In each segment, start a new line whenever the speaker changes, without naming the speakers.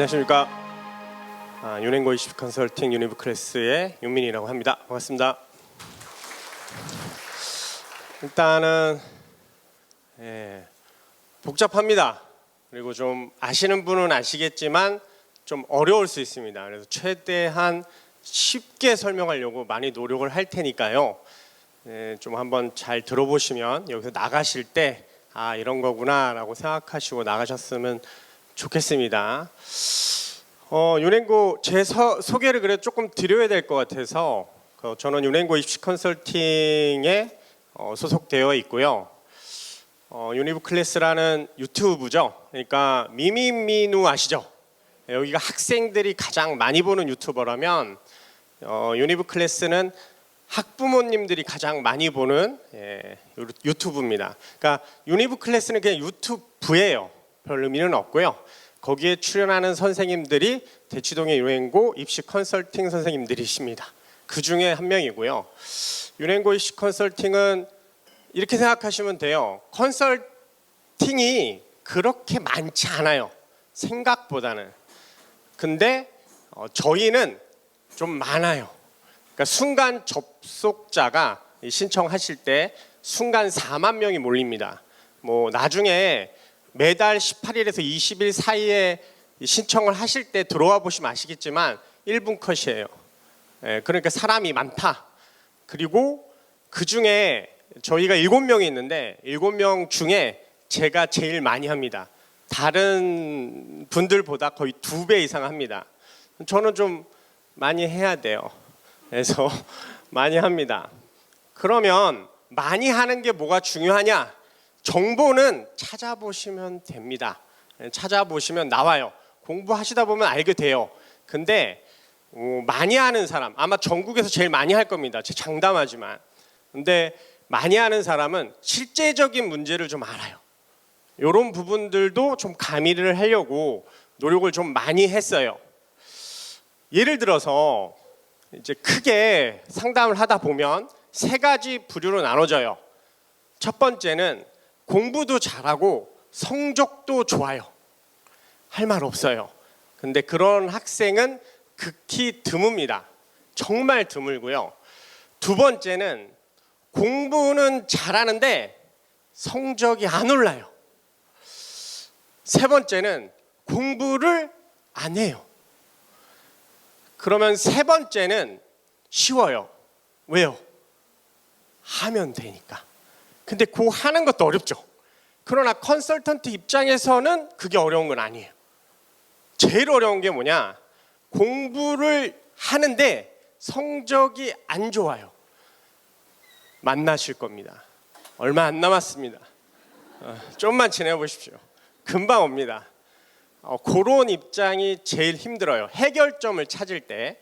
안녕하십니까. 유넨고 20 컨설팅 유니브 클래스의 윤민이라고 합니다. 반갑습니다. 일단은 복잡합니다. 그리고 좀 아시는 분은 아시겠지만 좀 어려울 수 있습니다. 그래서 최대한 쉽게 설명하려고 많이 노력을 할 테니까요. 좀 한번 잘 들어보시면 여기서 나가실 때 이런 거구나 라고 생각하시고 나가셨으면 좋겠습니다. 유넨고 제 소개를 그래도 조금 드려야 될 것 같아서 저는 유넨고 20 컨설팅에 소속되어 있고요. 유니브 클래스라는 유튜브죠. 그러니까 미미미누 아시죠? 여기가 학생들이 가장 많이 보는 유튜버라면 유니브 클래스는 학부모님들이 가장 많이 보는 유튜브입니다. 그러니까 유니브 클래스는 그냥 유튜브예요. 별 의미는 없고요. 거기에 출연하는 선생님들이 대치동의 유넨고 입시 컨설팅 선생님들이십니다. 그 중에 한 명이고요. 유넨고 입시 컨설팅은 이렇게 생각하시면 돼요. 컨설팅이 그렇게 많지 않아요. 생각보다는. 근데 저희는 좀 많아요. 그러니까 순간 접속자가 신청하실 때 순간 4만 명이 몰립니다. 뭐 나중에 매달 18일에서 20일 사이에 신청을 하실 때 들어와 보시면 아시겠지만 1분 컷이에요. 그러니까 사람이 많다. 그리고 그 중에 저희가 7명이 있는데 7명 중에 제가 제일 많이 합니다. 다른 분들보다 거의 2배 이상 합니다. 저는 좀 많이 해야 돼요. 그래서 많이 합니다. 그러면 많이 하는 게 뭐가 중요하냐? 정보는 찾아보시면 됩니다. 찾아보시면 나와요. 공부하시다 보면 알게 돼요. 근데 많이 하는 사람, 아마 전국에서 제일 많이 할 겁니다. 제가 장담하지만. 근데 많이 하는 사람은 실제적인 문제를 좀 알아요. 이런 부분들도 좀 가미를 하려고 노력을 좀 많이 했어요. 예를 들어서 이제 크게 상담을 하다 보면 3가지 부류로 나눠져요. 첫 번째는 공부도 잘하고 성적도 좋아요. 할 말 없어요. 근데 그런 학생은 극히 드뭅니다. 정말 드물고요. 두 번째는 공부는 잘하는데 성적이 안 올라요. 세 번째는 공부를 안 해요. 그러면 세 번째는 쉬워요. 왜요? 하면 되니까. 근데 그 하는 것도 어렵죠. 그러나 컨설턴트 입장에서는 그게 어려운 건 아니에요. 제일 어려운 게 뭐냐? 공부를 하는데 성적이 안 좋아요. 만나실 겁니다. 얼마 안 남았습니다. 좀만 지내보십시오. 금방 옵니다. 그런 입장이 제일 힘들어요. 해결점을 찾을 때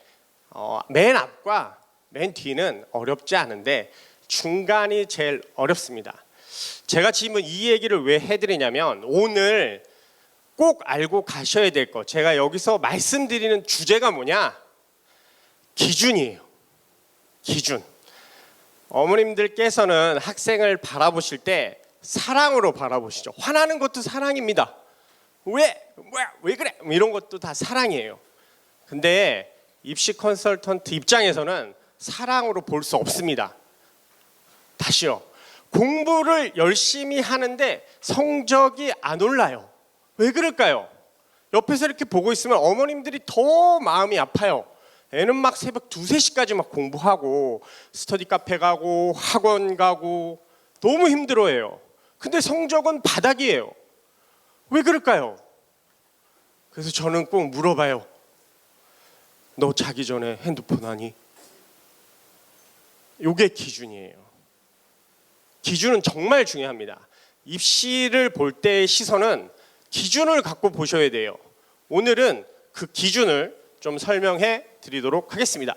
맨 앞과 맨 뒤는 어렵지 않은데 중간이 제일 어렵습니다. 제가 지금 이 얘기를 왜 해드리냐면 오늘 꼭 알고 가셔야 될 거, 제가 여기서 말씀드리는 주제가 뭐냐? 기준이에요. 기준. 어머님들께서는 학생을 바라보실 때 사랑으로 바라보시죠. 화나는 것도 사랑입니다. 왜 그래? 이런 것도 다 사랑이에요. 근데 입시 컨설턴트 입장에서는 사랑으로 볼 수 없습니다. 다시요. 공부를 열심히 하는데 성적이 안 올라요. 왜 그럴까요? 옆에서 이렇게 보고 있으면 어머님들이 더 마음이 아파요. 애는 막 새벽 2, 3시까지 막 공부하고 스터디 카페 가고 학원 가고 너무 힘들어해요. 근데 성적은 바닥이에요. 왜 그럴까요? 그래서 저는 꼭 물어봐요. 너 자기 전에 핸드폰 하니? 이게 기준이에요. 기준은 정말 중요합니다. 입시를 볼 때의 시선은 기준을 갖고 보셔야 돼요. 오늘은 그 기준을 좀 설명해 드리도록 하겠습니다.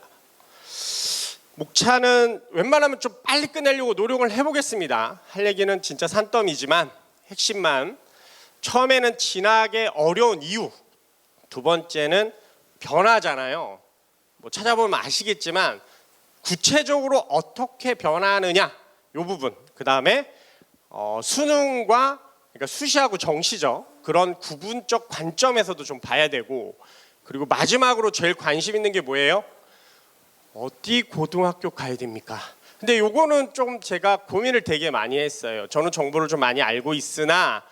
목차는 웬만하면 좀 빨리 끝내려고 노력을 해보겠습니다. 할 얘기는 진짜 산더미지만 핵심만. 처음에는 진학의 어려운 이유, 두 번째는 변화잖아요. 뭐 찾아보면 아시겠지만 구체적으로 어떻게 변화하느냐 이 부분, 그 다음에 수능과 그러니까 수시하고 정시죠. 그런 구분적 관점에서도 좀 봐야 되고, 그리고 마지막으로 제일 관심 있는 게 뭐예요? 어디 고등학교 가야 됩니까? 근데 요거는 좀 제가 고민을 되게 많이 했어요. 저는 정보를 좀 많이 알고 있으나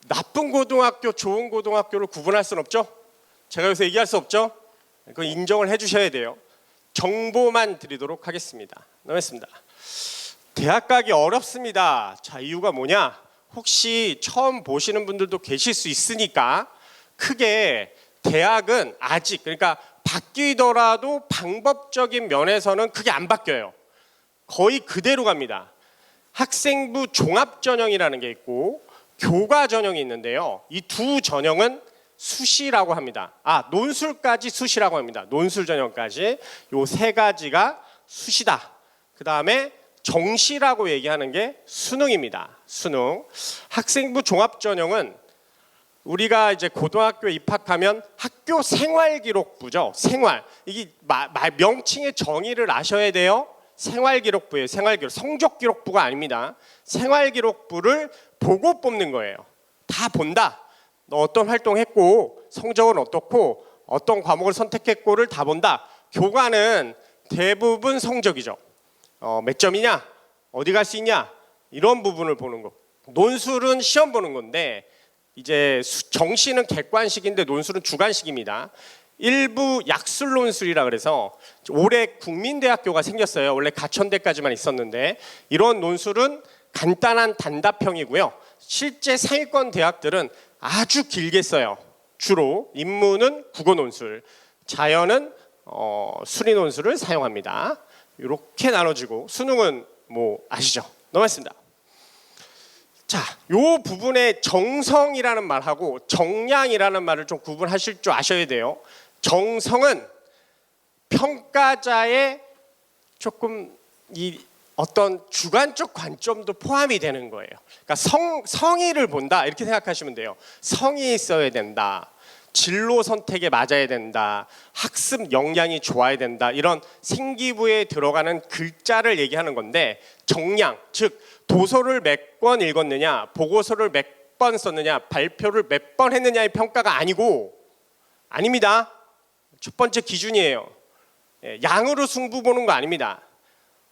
나쁜 고등학교, 좋은 고등학교를 구분할 수는 없죠. 제가 여기서 얘기할 수 없죠. 그거 인정을 해주셔야 돼요. 정보만 드리도록 하겠습니다. 넘었습니다. 대학 가기 어렵습니다. 자, 이유가 뭐냐? 혹시 처음 보시는 분들도 계실 수 있으니까 크게 대학은 아직, 그러니까 바뀌더라도 방법적인 면에서는 크게 안 바뀌어요. 거의 그대로 갑니다. 학생부 종합전형이라는 게 있고 교과전형이 있는데요. 이 두 전형은 수시라고 합니다. 논술까지 수시라고 합니다. 논술 전형까지 요 세 가지가 수시다. 그 다음에 정시라고 얘기하는 게 수능입니다. 수능. 학생부 종합전형은 우리가 이제 고등학교 입학하면 학교 생활기록부죠. 생활. 이게 명칭의 정의를 아셔야 돼요. 생활기록부예요. 생활기록. 성적기록부가 아닙니다. 생활기록부를 보고 뽑는 거예요. 다 본다. 너 어떤 활동했고 성적은 어떻고 어떤 과목을 선택했고를 다 본다. 교과는 대부분 성적이죠. 몇 점이냐? 어디 갈 수 있냐? 이런 부분을 보는 거. 논술은 시험 보는 건데 이제 정시는 객관식인데 논술은 주관식입니다. 일부 약술 논술이라 그래서 올해 국민대학교가 생겼어요. 원래 가천대까지만 있었는데 이런 논술은 간단한 단답형이고요. 실제 상위권 대학들은 아주 길게 써요. 주로 인문은 국어 논술, 자연은 수리 논술을 사용합니다. 이렇게 나눠지고 수능은 뭐 아시죠? 넘어갔습니다. 자, 요 부분에 정성이라는 말하고 정량이라는 말을 좀 구분하실 줄 아셔야 돼요. 정성은 평가자의 조금 이 어떤 주관적 관점도 포함이 되는 거예요. 그러니까 성의를 본다 이렇게 생각하시면 돼요. 성의 있어야 된다. 진로 선택에 맞아야 된다. 학습 역량이 좋아야 된다. 이런 생기부에 들어가는 글자를 얘기하는 건데 정량, 즉 도서를 몇 권 읽었느냐, 보고서를 몇 번 썼느냐, 발표를 몇 번 했느냐의 평가가 아닙니다. 첫 번째 기준이에요. 양으로 승부 보는 거 아닙니다.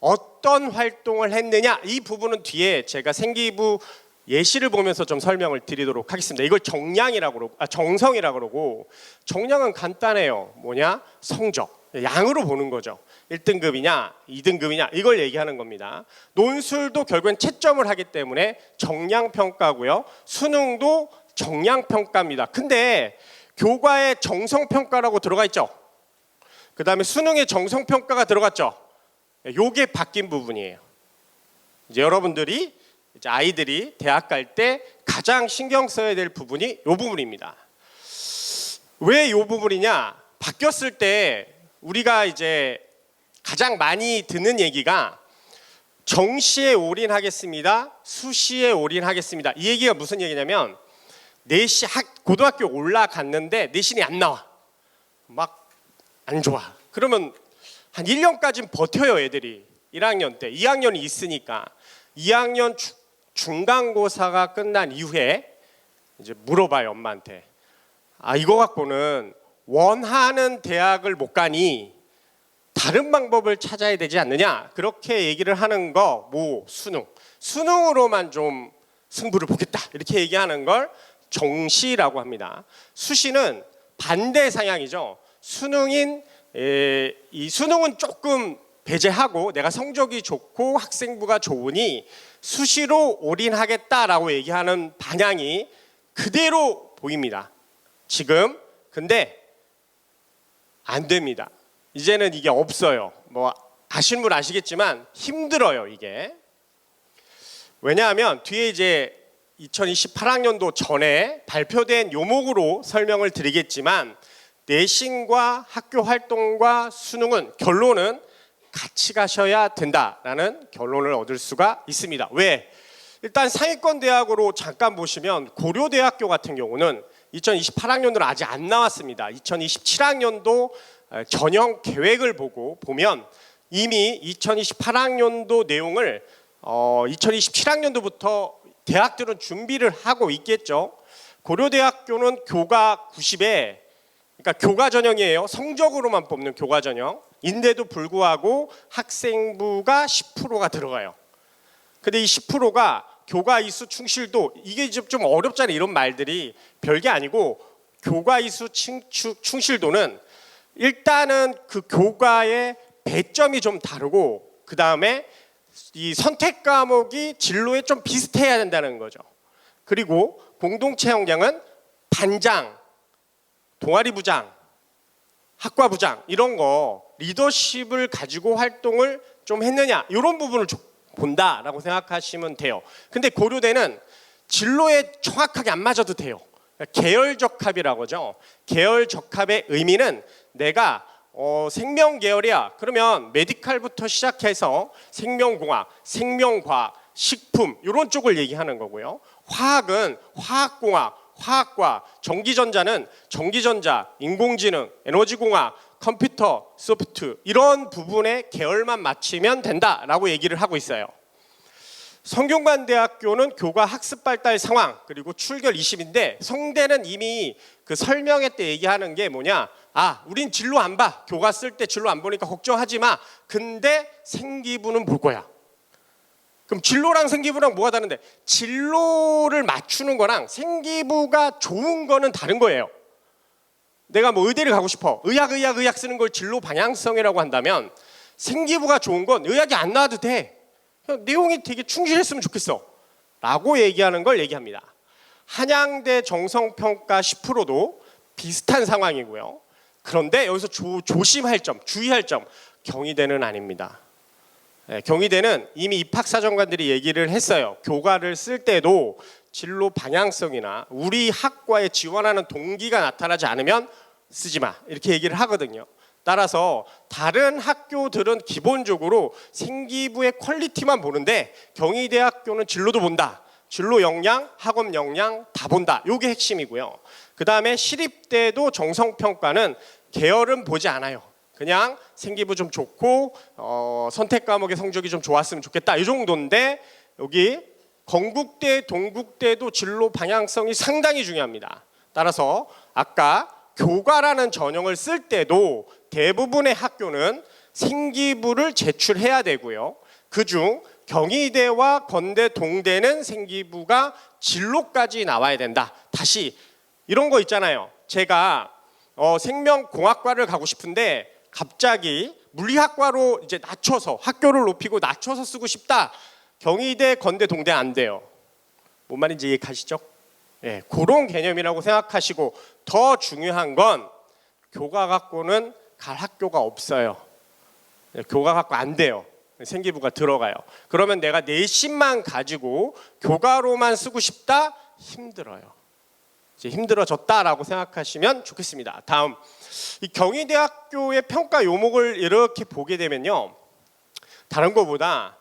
어떤 활동을 했느냐 이 부분은 뒤에 제가 생기부 예시를 보면서 좀 설명을 드리도록 하겠습니다. 이걸 정성이라고 그러고 정량은 간단해요. 뭐냐? 성적. 양으로 보는 거죠. 1등급이냐 2등급이냐 이걸 얘기하는 겁니다. 논술도 결국엔 채점을 하기 때문에 정량평가고요. 수능도 정량평가입니다. 근데 교과에 정성평가라고 들어가 있죠. 그 다음에 수능에 정성평가가 들어갔죠. 요게 바뀐 부분이에요. 이제 여러분들이 이제 아이들이 대학 갈 때 가장 신경 써야 될 부분이 이 부분입니다. 왜 이 부분이냐? 바뀌었을 때 우리가 이제 가장 많이 듣는 얘기가 정시에 올인하겠습니다. 수시에 올인하겠습니다. 이 얘기가 무슨 얘기냐면 고등학교 올라갔는데 내신이 안 나와. 막 안 좋아. 그러면 한 1년까지는 버텨요 애들이. 1학년 때. 2학년이 있으니까. 2학년 중간고사가 끝난 이후에 이제 물어봐요 엄마한테. 이거 갖고는 원하는 대학을 못 가니 다른 방법을 찾아야 되지 않느냐. 그렇게 얘기를 하는 거 수능으로만 좀 승부를 보겠다. 이렇게 얘기하는 걸 정시라고 합니다. 수시는 반대 상향이죠. 수능은 조금 배제하고 내가 성적이 좋고 학생부가 좋으니 수시로 올인하겠다라고 얘기하는 방향이 그대로 보입니다. 지금 근데 안 됩니다. 이제는 이게 없어요. 뭐 아시는 분 아시겠지만 힘들어요 이게. 왜냐하면 뒤에 이제 2028학년도 전에 발표된 요목으로 설명을 드리겠지만 내신과 학교 활동과 수능은 결론은 같이 가셔야 된다라는 결론을 얻을 수가 있습니다. 왜? 일단 상위권 대학으로 잠깐 보시면 고려대학교 같은 경우는 2028학년도는 아직 안 나왔습니다. 2027학년도 전형 계획을 보면 이미 2028학년도 내용을 2027학년도부터 대학들은 준비를 하고 있겠죠. 고려대학교는 교과 90에, 그러니까 교과 전형이에요. 성적으로만 뽑는 교과 전형인데도 불구하고 학생부가 10%가 들어가요. 근데 이 10%가 교과 이수 충실도, 이게 좀 어렵잖아요. 이런 말들이 별게 아니고, 교과 이수 충실도는 일단은 그 교과의 배점이 좀 다르고, 그 다음에 이 선택 과목이 진로에 좀 비슷해야 된다는 거죠. 그리고 공동체 역량은 반장, 동아리 부장, 학과 부장 이런 거 리더십을 가지고 활동을 좀 했느냐, 이런 부분을 본다라고 생각하시면 돼요. 근데 고려대는 진로에 정확하게 안 맞아도 돼요. 계열적합이라고 하죠. 계열적합의 의미는 내가 생명 계열이야. 그러면 메디칼부터 시작해서 생명공학, 생명과학, 식품 이런 쪽을 얘기하는 거고요. 화학은 화학공학, 화학과, 전기전자는 전기전자, 인공지능, 에너지공학, 컴퓨터, 소프트 이런 부분의 계열만 맞추면 된다라고 얘기를 하고 있어요. 성균관대학교는 교과 학습 발달 상황 그리고 출결 20인데, 성대는 이미 그 설명회 때 얘기하는 게 뭐냐, 우린 진로 안 봐, 교과 쓸 때 진로 안 보니까 걱정하지 마, 근데 생기부는 볼 거야. 그럼 진로랑 생기부랑 뭐가 다른데, 진로를 맞추는 거랑 생기부가 좋은 거는 다른 거예요. 내가 뭐 의대를 가고 싶어, 의학 쓰는 걸 진로 방향성이라고 한다면, 생기부가 좋은 건 의학이 안 나와도 돼, 내용이 되게 충실했으면 좋겠어 라고 얘기하는 걸 얘기합니다. 한양대 정성평가 10%도 비슷한 상황이고요. 그런데 여기서 조심할 점, 주의할 점, 경희대는 아닙니다. 경희대는 이미 입학사정관들이 얘기를 했어요. 교과를 쓸 때도 진로 방향성이나 우리 학과에 지원하는 동기가 나타나지 않으면 쓰지 마, 이렇게 얘기를 하거든요. 따라서 다른 학교들은 기본적으로 생기부의 퀄리티만 보는데, 경희대학교는 진로도 본다. 진로 역량, 학업 역량 다 본다. 이게 핵심이고요. 그 다음에 시립대도 정성평가는 계열은 보지 않아요. 그냥 생기부 좀 좋고 선택 과목의 성적이 좀 좋았으면 좋겠다, 이 정도인데, 여기 건국대, 동국대도 진로 방향성이 상당히 중요합니다. 따라서 아까 교과라는 전형을 쓸 때도 대부분의 학교는 생기부를 제출해야 되고요. 그중 경희대와 건대, 동대는 생기부가 진로까지 나와야 된다. 다시 이런 거 있잖아요. 제가 생명공학과를 가고 싶은데 갑자기 물리학과로 이제 낮춰서, 학교를 높이고 낮춰서 쓰고 싶다. 경희대, 건대, 동대 안 돼요. 뭔 말인지 이해가시죠? 예, 그런 개념이라고 생각하시고, 더 중요한 건 교과학과는 갈 학교가 없어요. 교과학과 안 돼요. 생기부가 들어가요. 그러면 내가 내신만 가지고 교과로만 쓰고 싶다? 힘들어요. 이제 힘들어졌다라고 생각하시면 좋겠습니다. 다음, 이 경희대학교의 평가 요목을 이렇게 보게 되면요, 다른 거보다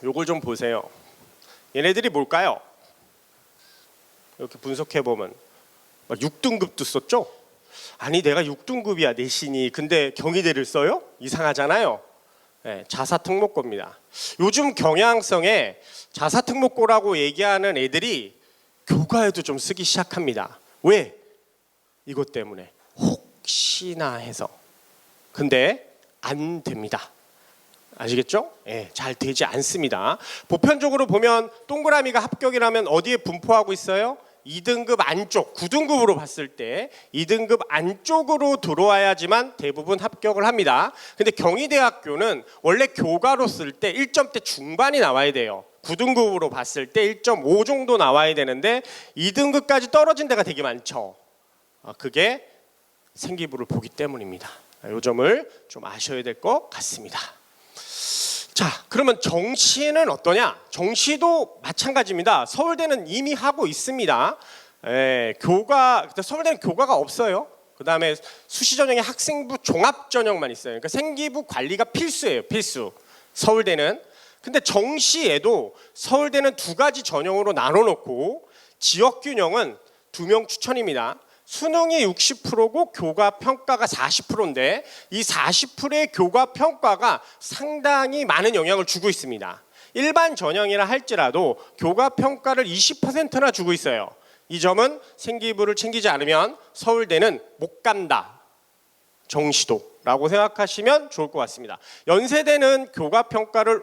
요걸 좀 보세요. 얘네들이 뭘까요? 이렇게 분석해 보면 6등급도 썼죠? 아니 내가 6등급이야 내신이, 근데 경희대를 써요? 이상하잖아요. 네, 자사특목고입니다. 요즘 경향성에 자사특목고라고 얘기하는 애들이 교과에도 좀 쓰기 시작합니다. 왜? 이것 때문에, 혹시나 해서. 근데 안 됩니다. 아시겠죠? 예, 잘 되지 않습니다. 보편적으로 보면 동그라미가 합격이라면 어디에 분포하고 있어요? 2등급 안쪽, 9등급으로 봤을 때 2등급 안쪽으로 들어와야지만 대부분 합격을 합니다. 근데 경희대학교는 원래 교과로 쓸 때 1점대 중반이 나와야 돼요. 9등급으로 봤을 때 1.5 정도 나와야 되는데 2등급까지 떨어진 데가 되게 많죠. 그게 생기부를 보기 때문입니다. 이 점을 좀 아셔야 될 것 같습니다. 자, 그러면 정시는 어떠냐? 정시도 마찬가지입니다. 서울대는 이미 하고 있습니다. 서울대는 교과가 없어요. 그 다음에 수시 전형에 학생부 종합 전형만 있어요. 그러니까 생기부 관리가 필수예요. 필수. 서울대는. 근데 정시에도 서울대는 두 가지 전형으로 나눠놓고 지역 균형은 2명 추천입니다. 수능이 60%고 교과 평가가 40%인데 이 40%의 교과 평가가 상당히 많은 영향을 주고 있습니다. 일반 전형이라 할지라도 교과 평가를 20%나 주고 있어요. 이 점은 생기부를 챙기지 않으면 서울대는 못 간다 정시도라고 생각하시면 좋을 것 같습니다. 연세대는 교과평가를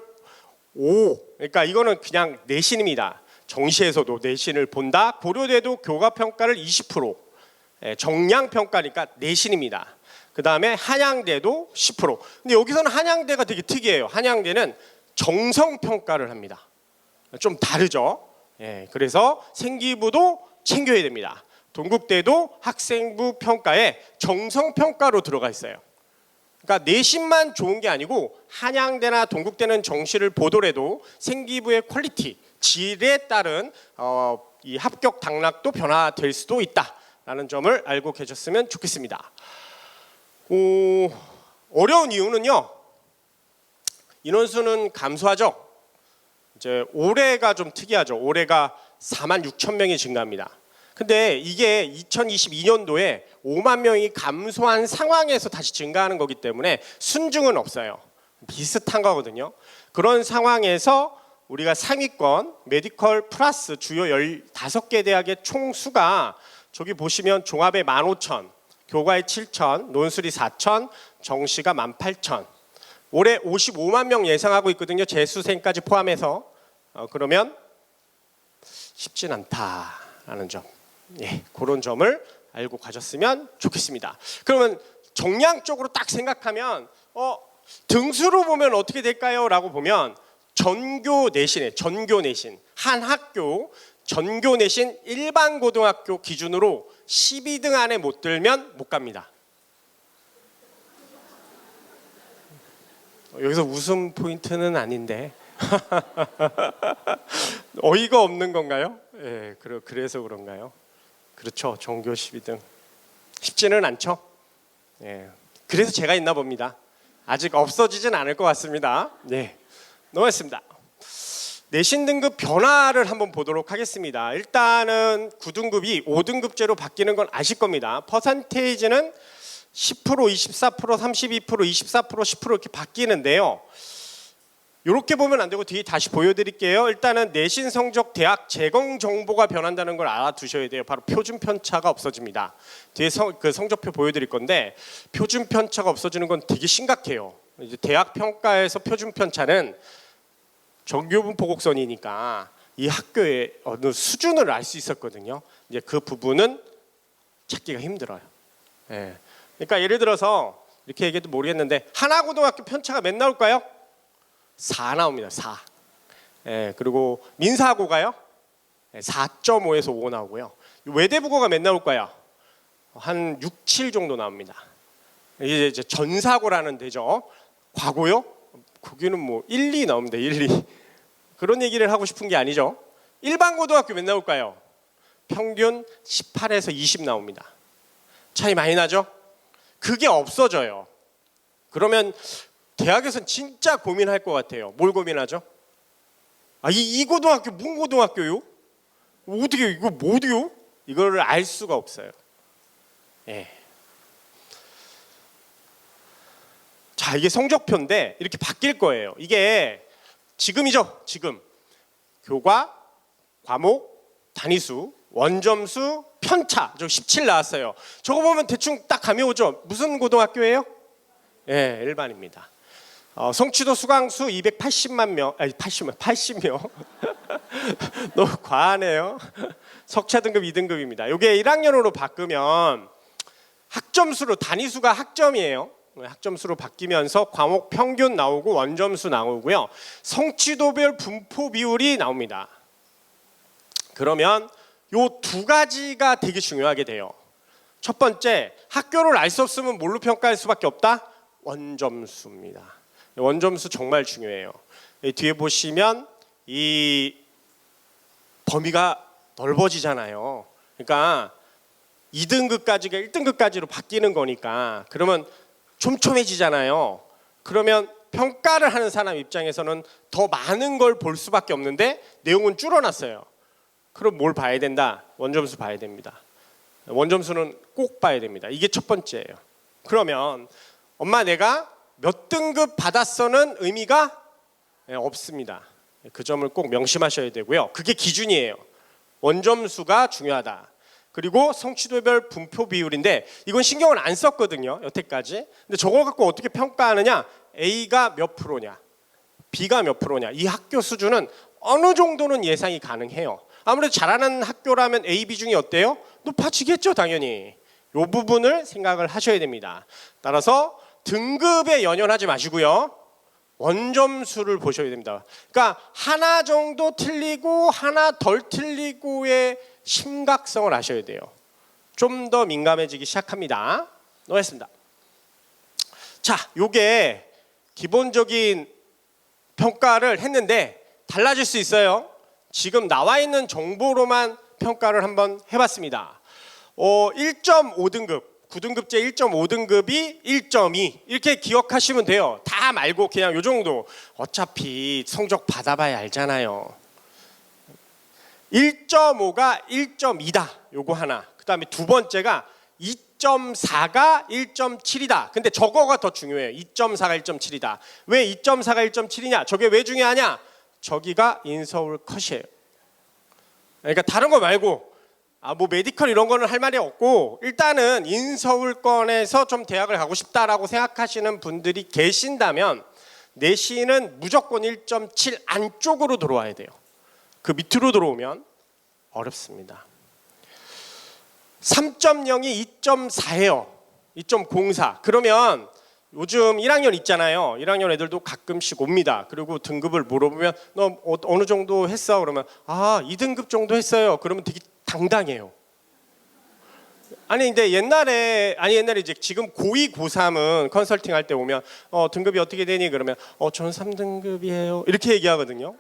5, 그러니까 이거는 그냥 내신입니다. 정시에서도 내신을 본다. 고려대도 교과평가를 20%, 정량평가니까 내신입니다. 그 다음에 한양대도 10%. 근데 여기서는 한양대가 되게 특이해요. 한양대는 정성평가를 합니다. 좀 다르죠. 그래서 생기부도 챙겨야 됩니다. 동국대도 학생부 평가에 정성평가로 들어가 있어요. 그러니까 내신만 좋은 게 아니고 한양대나 동국대는 정시를 보더라도 생기부의 퀄리티, 질에 따른 이 합격 당락도 변화될 수도 있다라는 점을 알고 계셨으면 좋겠습니다. 어려운 이유는요. 인원수는 감소하죠. 이제 올해가 좀 특이하죠. 올해가 46,000명이 증가합니다. 근데 이게 2022년도에 5만 명이 감소한 상황에서 다시 증가하는 거기 때문에 순증은 없어요. 비슷한 거거든요. 그런 상황에서 우리가 상위권 메디컬 플러스 주요 15개 대학의 총 수가 저기 보시면 종합에 15,000, 교과에 7,000, 논술이 4,000, 정시가 18,000. 올해 55만 명 예상하고 있거든요. 재수생까지 포함해서. 그러면 쉽진 않다라는 점. 그런 점을 알고 가셨으면 좋겠습니다. 그러면 정량적으로 딱 생각하면 등수로 보면 어떻게 될까요? 라고 보면 전교 내신 한 학교 전교 내신 일반 고등학교 기준으로 12등 안에 못 들면 못 갑니다. 여기서 웃음 포인트는 아닌데 어이가 없는 건가요? 그래서 그런가요? 그렇죠. 전교 12등 쉽지는 않죠. 그래서 제가 있나 봅니다. 아직 없어지진 않을 것 같습니다. 넘어갔습니다. 내신 등급 변화를 한번 보도록 하겠습니다. 일단은 9등급이 5등급제로 바뀌는 건 아실 겁니다. 퍼센테이지는 10%, 24%, 32%, 24%, 10% 이렇게 바뀌는데요. 이렇게 보면 안 되고 뒤에 다시 보여드릴게요. 일단은 내신 성적 대학 제공 정보가 변한다는 걸 알아두셔야 돼요. 바로 표준 편차가 없어집니다. 뒤에 그 성적표 보여드릴 건데 표준 편차가 없어지는 건 되게 심각해요. 이제 대학 평가에서 표준 편차는 정교분 보곡선이니까 이 학교의 어느 수준을 알 수 있었거든요. 이제 그 부분은 찾기가 힘들어요. 그러니까 예를 들어서 이렇게 얘기해도 모르겠는데 하나고등학교 편차가 몇 나올까요? 4 나옵니다. 4. 그리고 민사고가요? 4.5에서 5 나오고요. 외대국어가 몇 나올까요? 한 6, 7 정도 나옵니다. 이제 전사고라는 데죠. 과고요? 거기는 뭐 1, 2 나옵니다. 1, 2. 그런 얘기를 하고 싶은 게 아니죠. 일반 고등학교 몇 나올까요? 평균 18에서 20 나옵니다. 차이 많이 나죠? 그게 없어져요. 그러면 대학에서는 진짜 고민할 것 같아요. 뭘 고민하죠? 이 고등학교 뭔 고등학교요? 어떻게 이거 뭐요? 이거를 알 수가 없어요. 자, 이게 성적표인데 이렇게 바뀔 거예요. 이게 지금이죠. 지금 교과, 과목, 단위수, 원점수, 편차. 저 17 나왔어요. 저거 보면 대충 딱 감이 오죠. 무슨 고등학교예요? 일반입니다. 성취도 수강수 280만 명, 80명. 너무 과하네요. 석차 등급 2등급입니다. 이게 1학년으로 바꾸면 학점수로 단위수가 학점이에요. 학점수로 바뀌면서 과목 평균 나오고 원점수 나오고요. 성취도별 분포 비율이 나옵니다. 그러면 요 두 가지가 되게 중요하게 돼요. 첫 번째, 학교를 알 수 없으면 뭘로 평가할 수밖에 없다? 원점수입니다. 원점수 정말 중요해요. 뒤에 보시면 이 범위가 넓어지잖아요. 그러니까 2등급까지가 1등급까지로 바뀌는 거니까 그러면 촘촘해지잖아요. 그러면 평가를 하는 사람 입장에서는 더 많은 걸 볼 수밖에 없는데 내용은 줄어났어요. 그럼 뭘 봐야 된다? 원점수 봐야 됩니다. 원점수는 꼭 봐야 됩니다. 이게 첫 번째예요. 그러면 엄마 내가 몇 등급 받았어는 의미가 없습니다. 그 점을 꼭 명심하셔야 되고요. 그게 기준이에요. 원점수가 중요하다. 그리고 성취도별 분포 비율인데 이건 신경을 안 썼거든요, 여태까지. 근데 저걸 갖고 어떻게 평가하느냐? A가 몇 프로냐, B가 몇 프로냐. 이 학교 수준은 어느 정도는 예상이 가능해요. 아무래도 잘하는 학교라면 A 비중이 어때요? 높아지겠죠, 당연히. 이 부분을 생각을 하셔야 됩니다. 따라서 등급에 연연하지 마시고요, 원점수를 보셔야 됩니다. 그러니까 하나 정도 틀리고 하나 덜 틀리고의 심각성을 아셔야 돼요. 좀 더 민감해지기 시작합니다. 넘어가겠습니다. 자, 요게 기본적인 평가를 했는데 달라질 수 있어요. 지금 나와 있는 정보로만 평가를 한번 해봤습니다. 1.5등급, 9등급제 1.5등급이 1.2 이렇게 기억하시면 돼요. 다 말고 그냥 요 정도. 어차피 성적 받아봐야 알잖아요. 1.5가 1.2다. 요거 하나. 그 다음에 두 번째가 2.4가 1.7이다. 근데 저거가 더 중요해요. 2.4가 1.7이다. 왜 2.4가 1.7이냐? 저게 왜 중요하냐? 저기가 인서울 컷이에요. 그러니까 다른 거 말고 뭐 메디컬 이런 거는 할 말이 없고, 일단은 인서울권에서 좀 대학을 가고 싶다라고 생각하시는 분들이 계신다면 내신은 무조건 1.7 안쪽으로 들어와야 돼요. 그 밑으로 들어오면 어렵습니다. 3.0이 2.4예요. 2.04. 그러면 요즘 1학년 있잖아요. 1학년 애들도 가끔씩 옵니다. 그리고 등급을 물어보면 너 어느 정도 했어? 그러면 2등급 정도 했어요. 그러면 되게 당당해요. 근데 옛날에 이제 지금 고2, 고3은 컨설팅 할 때 오면 등급이 어떻게 되니? 그러면 저는 3등급이에요. 이렇게 얘기하거든요.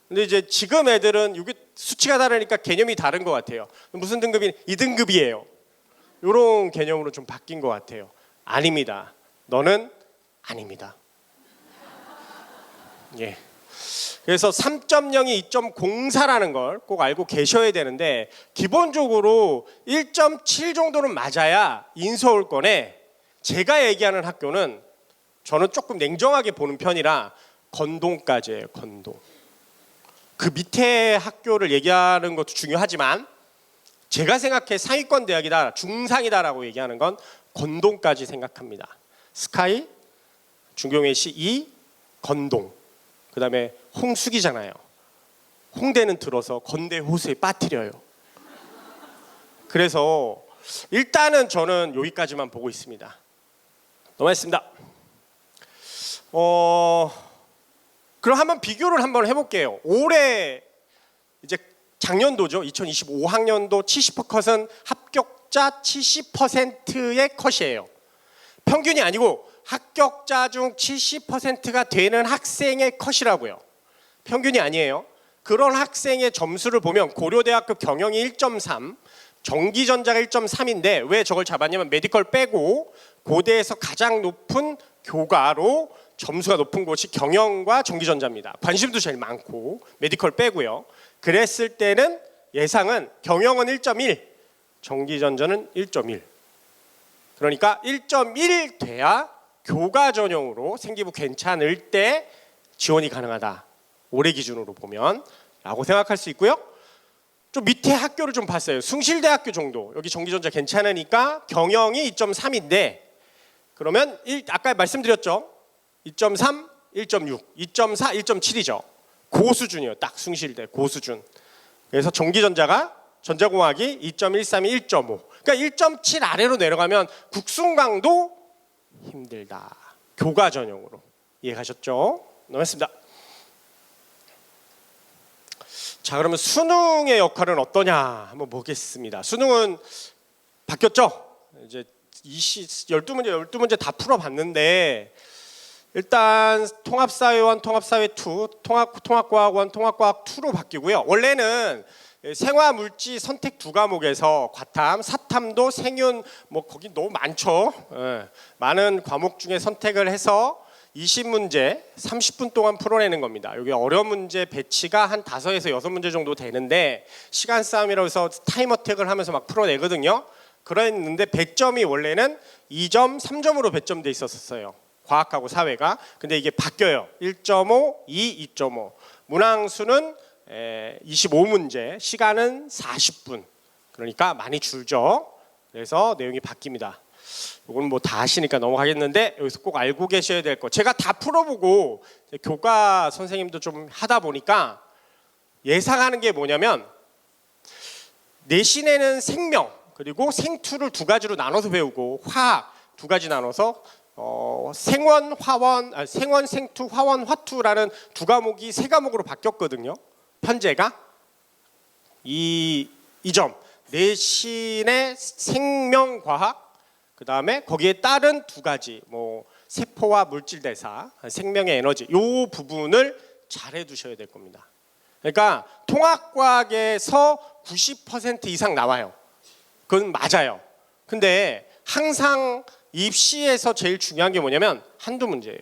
근데 이제 지금 애들은 이게 수치가 다르니까 개념이 다른 것 같아요. 무슨 등급이 2등급이에요. 이런 개념으로 좀 바뀐 것 같아요. 아닙니다. 너는 아닙니다. 예. 그래서 3.0이 2.04라는 걸 꼭 알고 계셔야 되는데, 기본적으로 1.7 정도는 맞아야 인서울권에, 제가 얘기하는 학교는 저는 조금 냉정하게 보는 편이라 건동까지예요. 건동. 그 밑에 학교를 얘기하는 것도 중요하지만 제가 생각해 상위권 대학이다, 중상이다라고 얘기하는 건 건동까지 생각합니다. 스카이, 중경외시 2, 건동. 그 다음에 홍수기잖아요. 홍대는 들어서 건대 호수에 빠뜨려요. 그래서 일단은 저는 여기까지만 보고 있습니다. 넘어가겠습니다. 그럼 한번 비교를 한번 해볼게요. 올해 이제 작년도죠. 2025학년도 70%컷은 합격자 70%의 컷이에요. 평균이 아니고 합격자 중 70%가 되는 학생의 컷이라고요. 평균이 아니에요. 그런 학생의 점수를 보면 고려대학교 경영이 1.3, 전기전자가 1.3인데 왜 저걸 잡았냐면 메디컬 빼고 고대에서 가장 높은 교과로 점수가 높은 곳이 경영과 전기전자입니다. 관심도 제일 많고 메디컬 빼고요. 그랬을 때는 예상은 경영은 1.1, 전기전자는 1.1. 그러니까 1.1 돼야 교과 전형으로 생기부 괜찮을 때 지원이 가능하다. 올해 기준으로 보면 라고 생각할 수 있고요. 좀 밑에 학교를 좀 봤어요. 숭실대학교 정도. 여기 전기전자 괜찮으니까 경영이 2.3인데 그러면 아까 말씀드렸죠. 2.3, 1.6, 2.4, 1.7이죠. 고수준이요. 딱 숭실대 고수준. 그래서 전기전자가 전자공학이 2.132, 1.5. 그러니까 1.7 아래로 내려가면 국sun강도 힘들다. 교과 전형으로. 이해가셨죠? 넘어갔습니다. 자, 그러면 수능의 역할은 어떠냐 한번 보겠습니다. 수능은 바뀌었죠? 이제 12문제 다 풀어봤는데 일단 통합사회1, 통합사회2, 통합과학1, 통합과학2로 바뀌고요. 원래는 생화물질 선택 두 과목에서 과탐, 사탐도, 생윤 거기 너무 많죠. 많은 과목 중에 선택을 해서 20문제 30분 동안 풀어내는 겁니다. 여기 어려운 문제 배치가 한 5에서 6문제 정도 되는데 시간 싸움이라고 해서 타임 어택을 하면서 막 풀어내거든요. 그랬는데 100점이 원래는 2점, 3점으로 배점돼 있었어요. 과학하고 사회가. 근데 이게 바뀌어요. 1.5, 2, 2.5. 문항수는 25문제, 시간은 40분. 그러니까 많이 줄죠. 그래서 내용이 바뀝니다. 이건 뭐 다 아시니까 넘어가겠는데 여기서 꼭 알고 계셔야 될 거. 제가 다 풀어보고 교과 선생님도 좀 하다 보니까 예상하는 게 뭐냐면 내신에는 생명 그리고 생투를 두 가지로 나눠서 배우고 화학 두 가지 나눠서 생원, 화원, 생원, 생투, 화원, 화투라는 두 과목이 세 과목으로 바뀌었거든요. 편제가 이 점 내신의 생명과학 그 다음에 거기에 따른 두 가지 뭐 세포와 물질 대사, 생명의 에너지 이 부분을 잘 해두셔야 될 겁니다. 그러니까 통합과학에서 90% 이상 나와요. 그건 맞아요. 근데 항상 입시에서 제일 중요한 게 뭐냐면 한두 문제예요.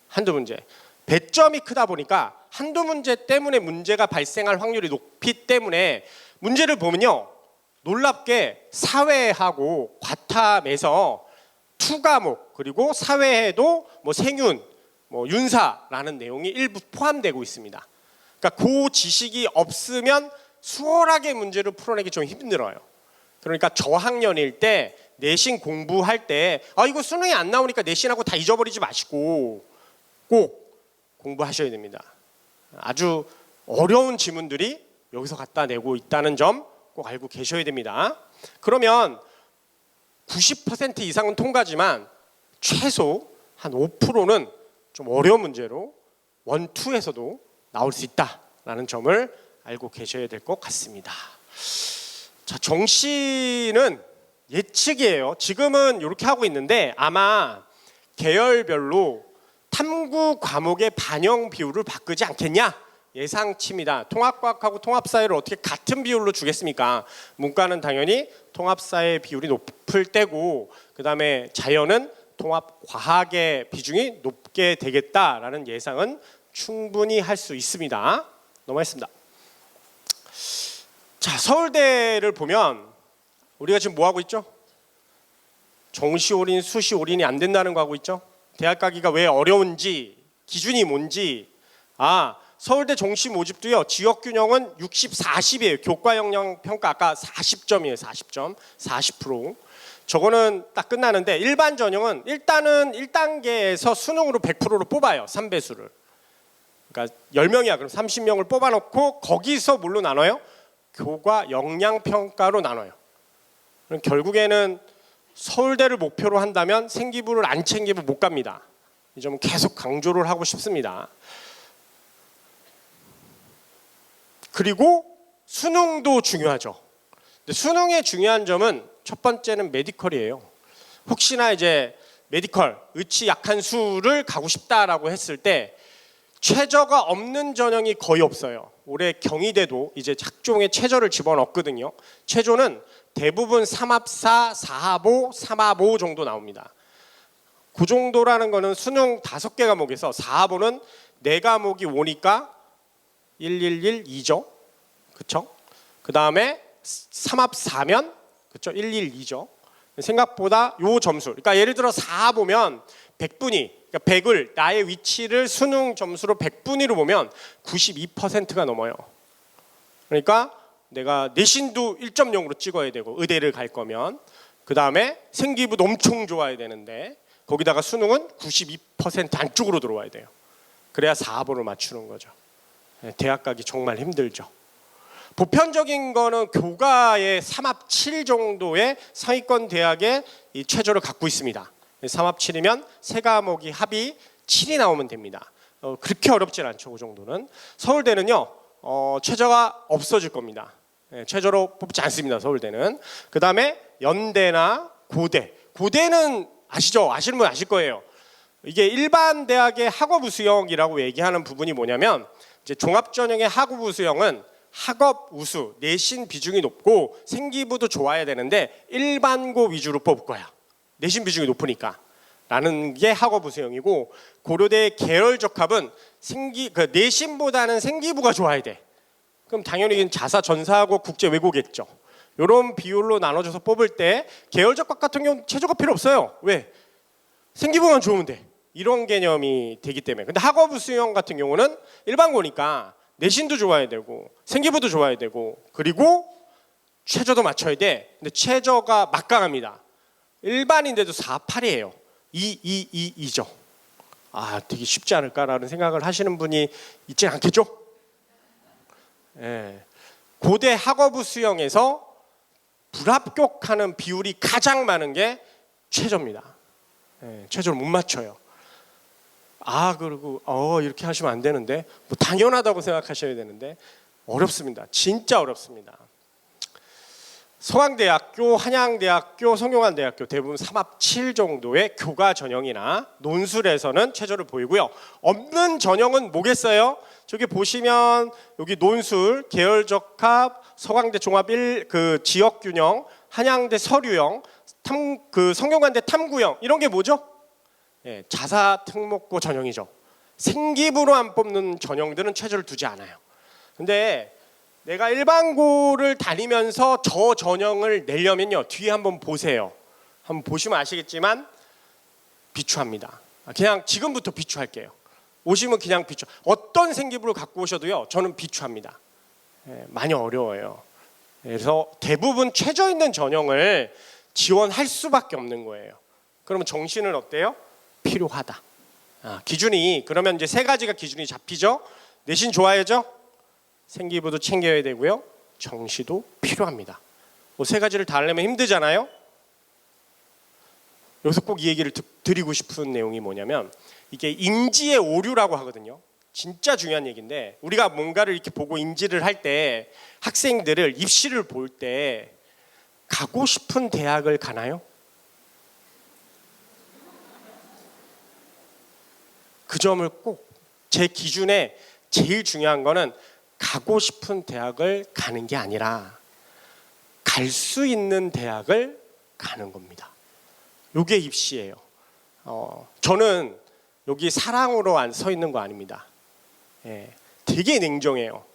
한두 문제. 배점이 크다 보니까 한두 문제 때문에 문제가 발생할 확률이 높기 때문에 문제를 보면요. 놀랍게 사회하고 과탐에서 투 과목 그리고 사회에도 뭐 생윤, 뭐 윤사라는 내용이 일부 포함되고 있습니다. 그러니까 그 지식이 없으면 수월하게 문제를 풀어내기 좀 힘들어요. 그러니까 저학년일 때 내신 공부할 때 이거 수능이 안 나오니까 내신하고 다 잊어버리지 마시고 꼭 공부하셔야 됩니다. 아주 어려운 지문들이 여기서 갖다 내고 있다는 점 꼭 알고 계셔야 됩니다. 그러면 90% 이상은 통과지만 최소 한 5%는 좀 어려운 문제로 1, 2에서도 나올 수 있다라는 점을 알고 계셔야 될 것 같습니다. 자, 정시는 예측이에요. 지금은 이렇게 하고 있는데 아마 계열별로 탐구 과목의 반영 비율을 바꾸지 않겠냐? 예상치입니다. 통합과학하고 통합사회를 어떻게 같은 비율로 주겠습니까? 문과는 당연히 통합사회 비율이 높을 때고 그 다음에 자연은 통합과학의 비중이 높게 되겠다라는 예상은 충분히 할 수 있습니다. 넘어가겠습니다. 자, 서울대를 보면 우리가 지금 뭐 하고 있죠? 정시 올인, 수시 올인이 안 된다는 거 하고 있죠? 대학 가기가 왜 어려운지, 기준이 뭔지. 서울대 정시 모집도요. 지역 균형은 60, 40이에요. 교과 역량 평가 아까 40점이에요. 40점, 40%. 저거는 딱 끝나는데 일반 전형은 일단은 1단계에서 수능으로 100%로 뽑아요. 3배수를. 그러니까 10명이야. 그럼 30명을 뽑아놓고 거기서 뭘로 나눠요? 교과 역량 평가로 나눠요. 그럼 결국에는 서울대를 목표로 한다면 생기부를 안 챙기면 못 갑니다. 이 점은 계속 강조를 하고 싶습니다. 그리고 수능도 중요하죠. 근데 수능의 중요한 점은 첫 번째는 메디컬이에요. 혹시나 이제 메디컬, 의치 약한 수를 가고 싶다라고 했을 때 최저가 없는 전형이 거의 없어요. 올해 경희대도 이제 학종에 최저를 집어넣거든요. 최저는 대부분 3합4, 4합5, 3합5 정도 나옵니다. 그 정도라는 거는 수능 5개 과목에서 4합5는 4과목이 오니까 111, 2죠. 그렇죠? 그다음에 3합4면 그렇죠? 112죠. 생각보다 요 점수. 그러니까 예를 들어 4합 보면 100분위. 그러니까 100을 나의 위치를 수능 점수로 100분위로 보면 92%가 넘어요. 그러니까 내가 내신도 1.0으로 찍어야 되고 의대를 갈 거면 그다음에 생기부도 엄청 좋아야 되는데 거기다가 수능은 92% 안쪽으로 들어와야 돼요. 그래야 4합을 맞추는 거죠. 대학 가기 정말 힘들죠. 보편적인 거는 교과의 3합 7 정도의 상위권 대학의 이 최저를 갖고 있습니다. 3합 7이면 세 과목이 합이 7이 나오면 됩니다. 그렇게 어렵진 않죠. 그 정도는. 서울대는요. 최저가 없어질 겁니다. 최저로 뽑지 않습니다. 서울대는. 그 다음에 연대나 고대. 고대는 아시죠? 아시는 분 아실 거예요. 이게 일반 대학의 학업 우수형이라고 얘기하는 부분이 뭐냐면 이제 종합전형의 학업 우수형은 학업 우수, 내신 비중이 높고 생기부도 좋아야 되는데 일반고 위주로 뽑을 거야. 내신 비중이 높으니까. 라는 게 학업 우수형이고 고려대 계열적 합은 내신보다는 생기부가 좋아야 돼. 그럼 당연히 자사, 전사하고 국제, 외고겠죠. 이런 비율로 나눠줘서 뽑을 때 계열적 학 같은 경우는 최저가 필요 없어요. 왜? 생기부만 좋으면 돼. 이런 개념이 되기 때문에. 근데 학업 우수형 같은 경우는 일반고니까 내신도 좋아야 되고 생기부도 좋아야 되고 그리고 최저도 맞춰야 돼. 근데 최저가 막강합니다. 일반인데도 4.8이에요. 2죠. 아, 되게 쉽지 않을까라는 생각을 하시는 분이 있지 않겠죠? 예. 고대 학어부 수형에서 불합격하는 비율이 가장 많은 게 최저입니다. 예, 최저를 못 맞춰요. 아, 그리고 이렇게 하시면 안 되는데, 뭐 당연하다고 생각하셔야 되는데 어렵습니다. 진짜 어렵습니다. 서강대학교, 한양대학교, 성균관대학교 대부분 3합 7 정도의 교과 전형이나 논술에서는 최저를 보이고요. 없는 전형은 뭐겠어요? 저기 보시면 여기 논술, 계열적합, 서강대 종합 1, 그 지역균형, 한양대 서류형, 성균관대 탐구형 이런 게 뭐죠? 예, 자사 특목고 전형이죠. 생기부로 안 뽑는 전형들은 최저를 두지 않아요. 근데 내가 일반고를 다니면서 저 전형을 내려면요, 뒤에 한번 보세요. 한번 보시면 아시겠지만 비추합니다. 그냥 지금부터 비추할게요. 오시면 그냥 비추. 어떤 생기부를 갖고 오셔도요, 저는 비추합니다. 많이 어려워요. 그래서 대부분 최저 있는 전형을 지원할 수밖에 없는 거예요. 그러면 정시는 어때요? 필요하다. 기준이 그러면 이제 세 가지가 기준이 잡히죠. 내신 좋아야죠. 생기부도 챙겨야 되고요. 정시도 필요합니다. 뭐 세 가지를 다 하려면 힘들잖아요. 여기서 꼭 이 얘기를 드리고 싶은 내용이 뭐냐면 이게 인지의 오류라고 하거든요. 진짜 중요한 얘기인데 우리가 뭔가를 이렇게 보고 인지를 할 때 학생들을 입시를 볼 때 가고 싶은 대학을 가나요? 그 점을 꼭 제 기준에 제일 중요한 거는 가고 싶은 대학을 가는 게 아니라 갈 수 있는 대학을 가는 겁니다. 이게 입시예요. 저는 여기 사랑으로 안 서 있는 거 아닙니다. 되게 냉정해요.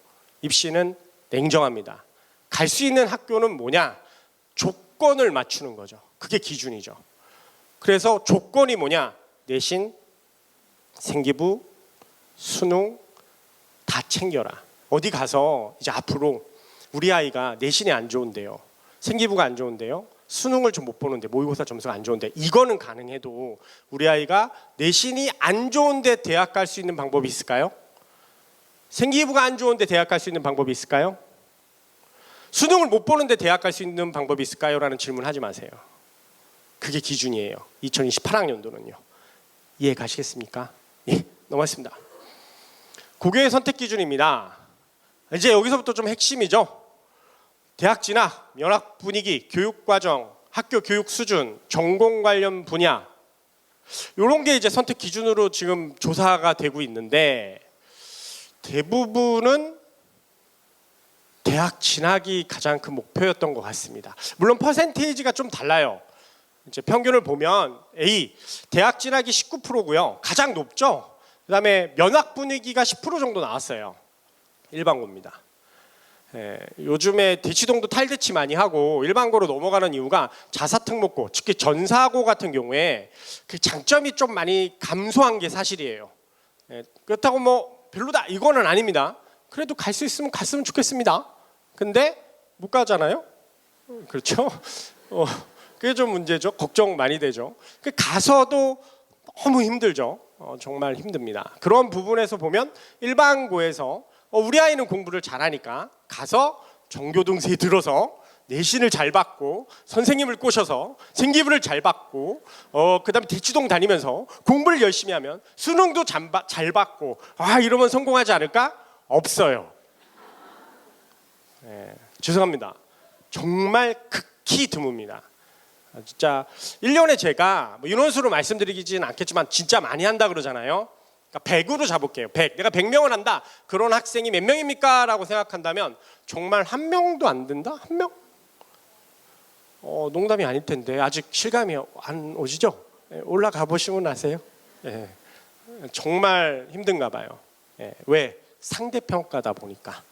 입시는 냉정합니다. 갈 수 있는 학교는 뭐냐? 조건을 맞추는 거죠. 그게 기준이죠. 그래서 조건이 뭐냐? 내신, 생기부, 수능 다 챙겨라. 어디 가서 이제 앞으로 우리 아이가 내신이 안 좋은데요, 생기부가 안 좋은데요, 수능을 좀 못 보는데, 모의고사 점수가 안 좋은데, 이거는 가능해도 우리 아이가 내신이 안 좋은데 대학 갈 수 있는 방법이 있을까요? 생기부가 안 좋은데 대학 갈 수 있는 방법이 있을까요? 수능을 못 보는데 대학 갈 수 있는 방법이 있을까요? 라는 질문 하지 마세요. 그게 기준이에요. 2028학년도는요. 이해 가시겠습니까? 예, 넘어갔습니다. 고교의 선택 기준입니다. 이제 여기서부터 좀 핵심이죠. 대학 진학, 면학 분위기, 교육 과정, 학교 교육 수준, 전공 관련 분야, 이런 게 이제 선택 기준으로 지금 조사가 되고 있는데 대부분은 대학 진학이 가장 큰 목표였던 것 같습니다. 물론 퍼센테이지가 좀 달라요. 이제 평균을 보면 A, 대학 진학이 19%고요. 가장 높죠. 그다음에 면학 분위기가 10% 정도 나왔어요. 일반고입니다. 요즘에 대치동도 탈대치 많이 하고 일반고로 넘어가는 이유가 자사특목고, 특히 전사고 같은 경우에 그 장점이 좀 많이 감소한 게 사실이에요. 그렇다고 뭐 별로다 이거는 아닙니다. 그래도 갈 수 있으면 갔으면 좋겠습니다. 근데 못 가잖아요. 그렇죠? 그게 좀 문제죠. 걱정 많이 되죠. 가서도 너무 힘들죠. 정말 힘듭니다. 그런 부분에서 보면 일반고에서 우리 아이는 공부를 잘하니까 가서 정교등수에 들어서 내신을 잘 받고 선생님을 꼬셔서 생기부를 잘 받고 그다음에 대치동 다니면서 공부를 열심히 하면 수능도 잘 받고 이러면 성공하지 않을까? 없어요. 죄송합니다. 정말 극히 드뭅니다. 진짜 1년에 제가 뭐 인원수로 말씀드리지는 않겠지만 진짜 많이 한다 그러잖아요. 그러니까 100으로 잡을게요. 100. 내가 100명을 한다. 그런 학생이 몇 명입니까? 라고 생각한다면 정말 한 명도 안 된다? 한 명? 농담이 아닐 텐데 아직 실감이 안 오시죠? 올라가 보시고 나세요. 정말 힘든가 봐요. 왜? 상대평가다 보니까.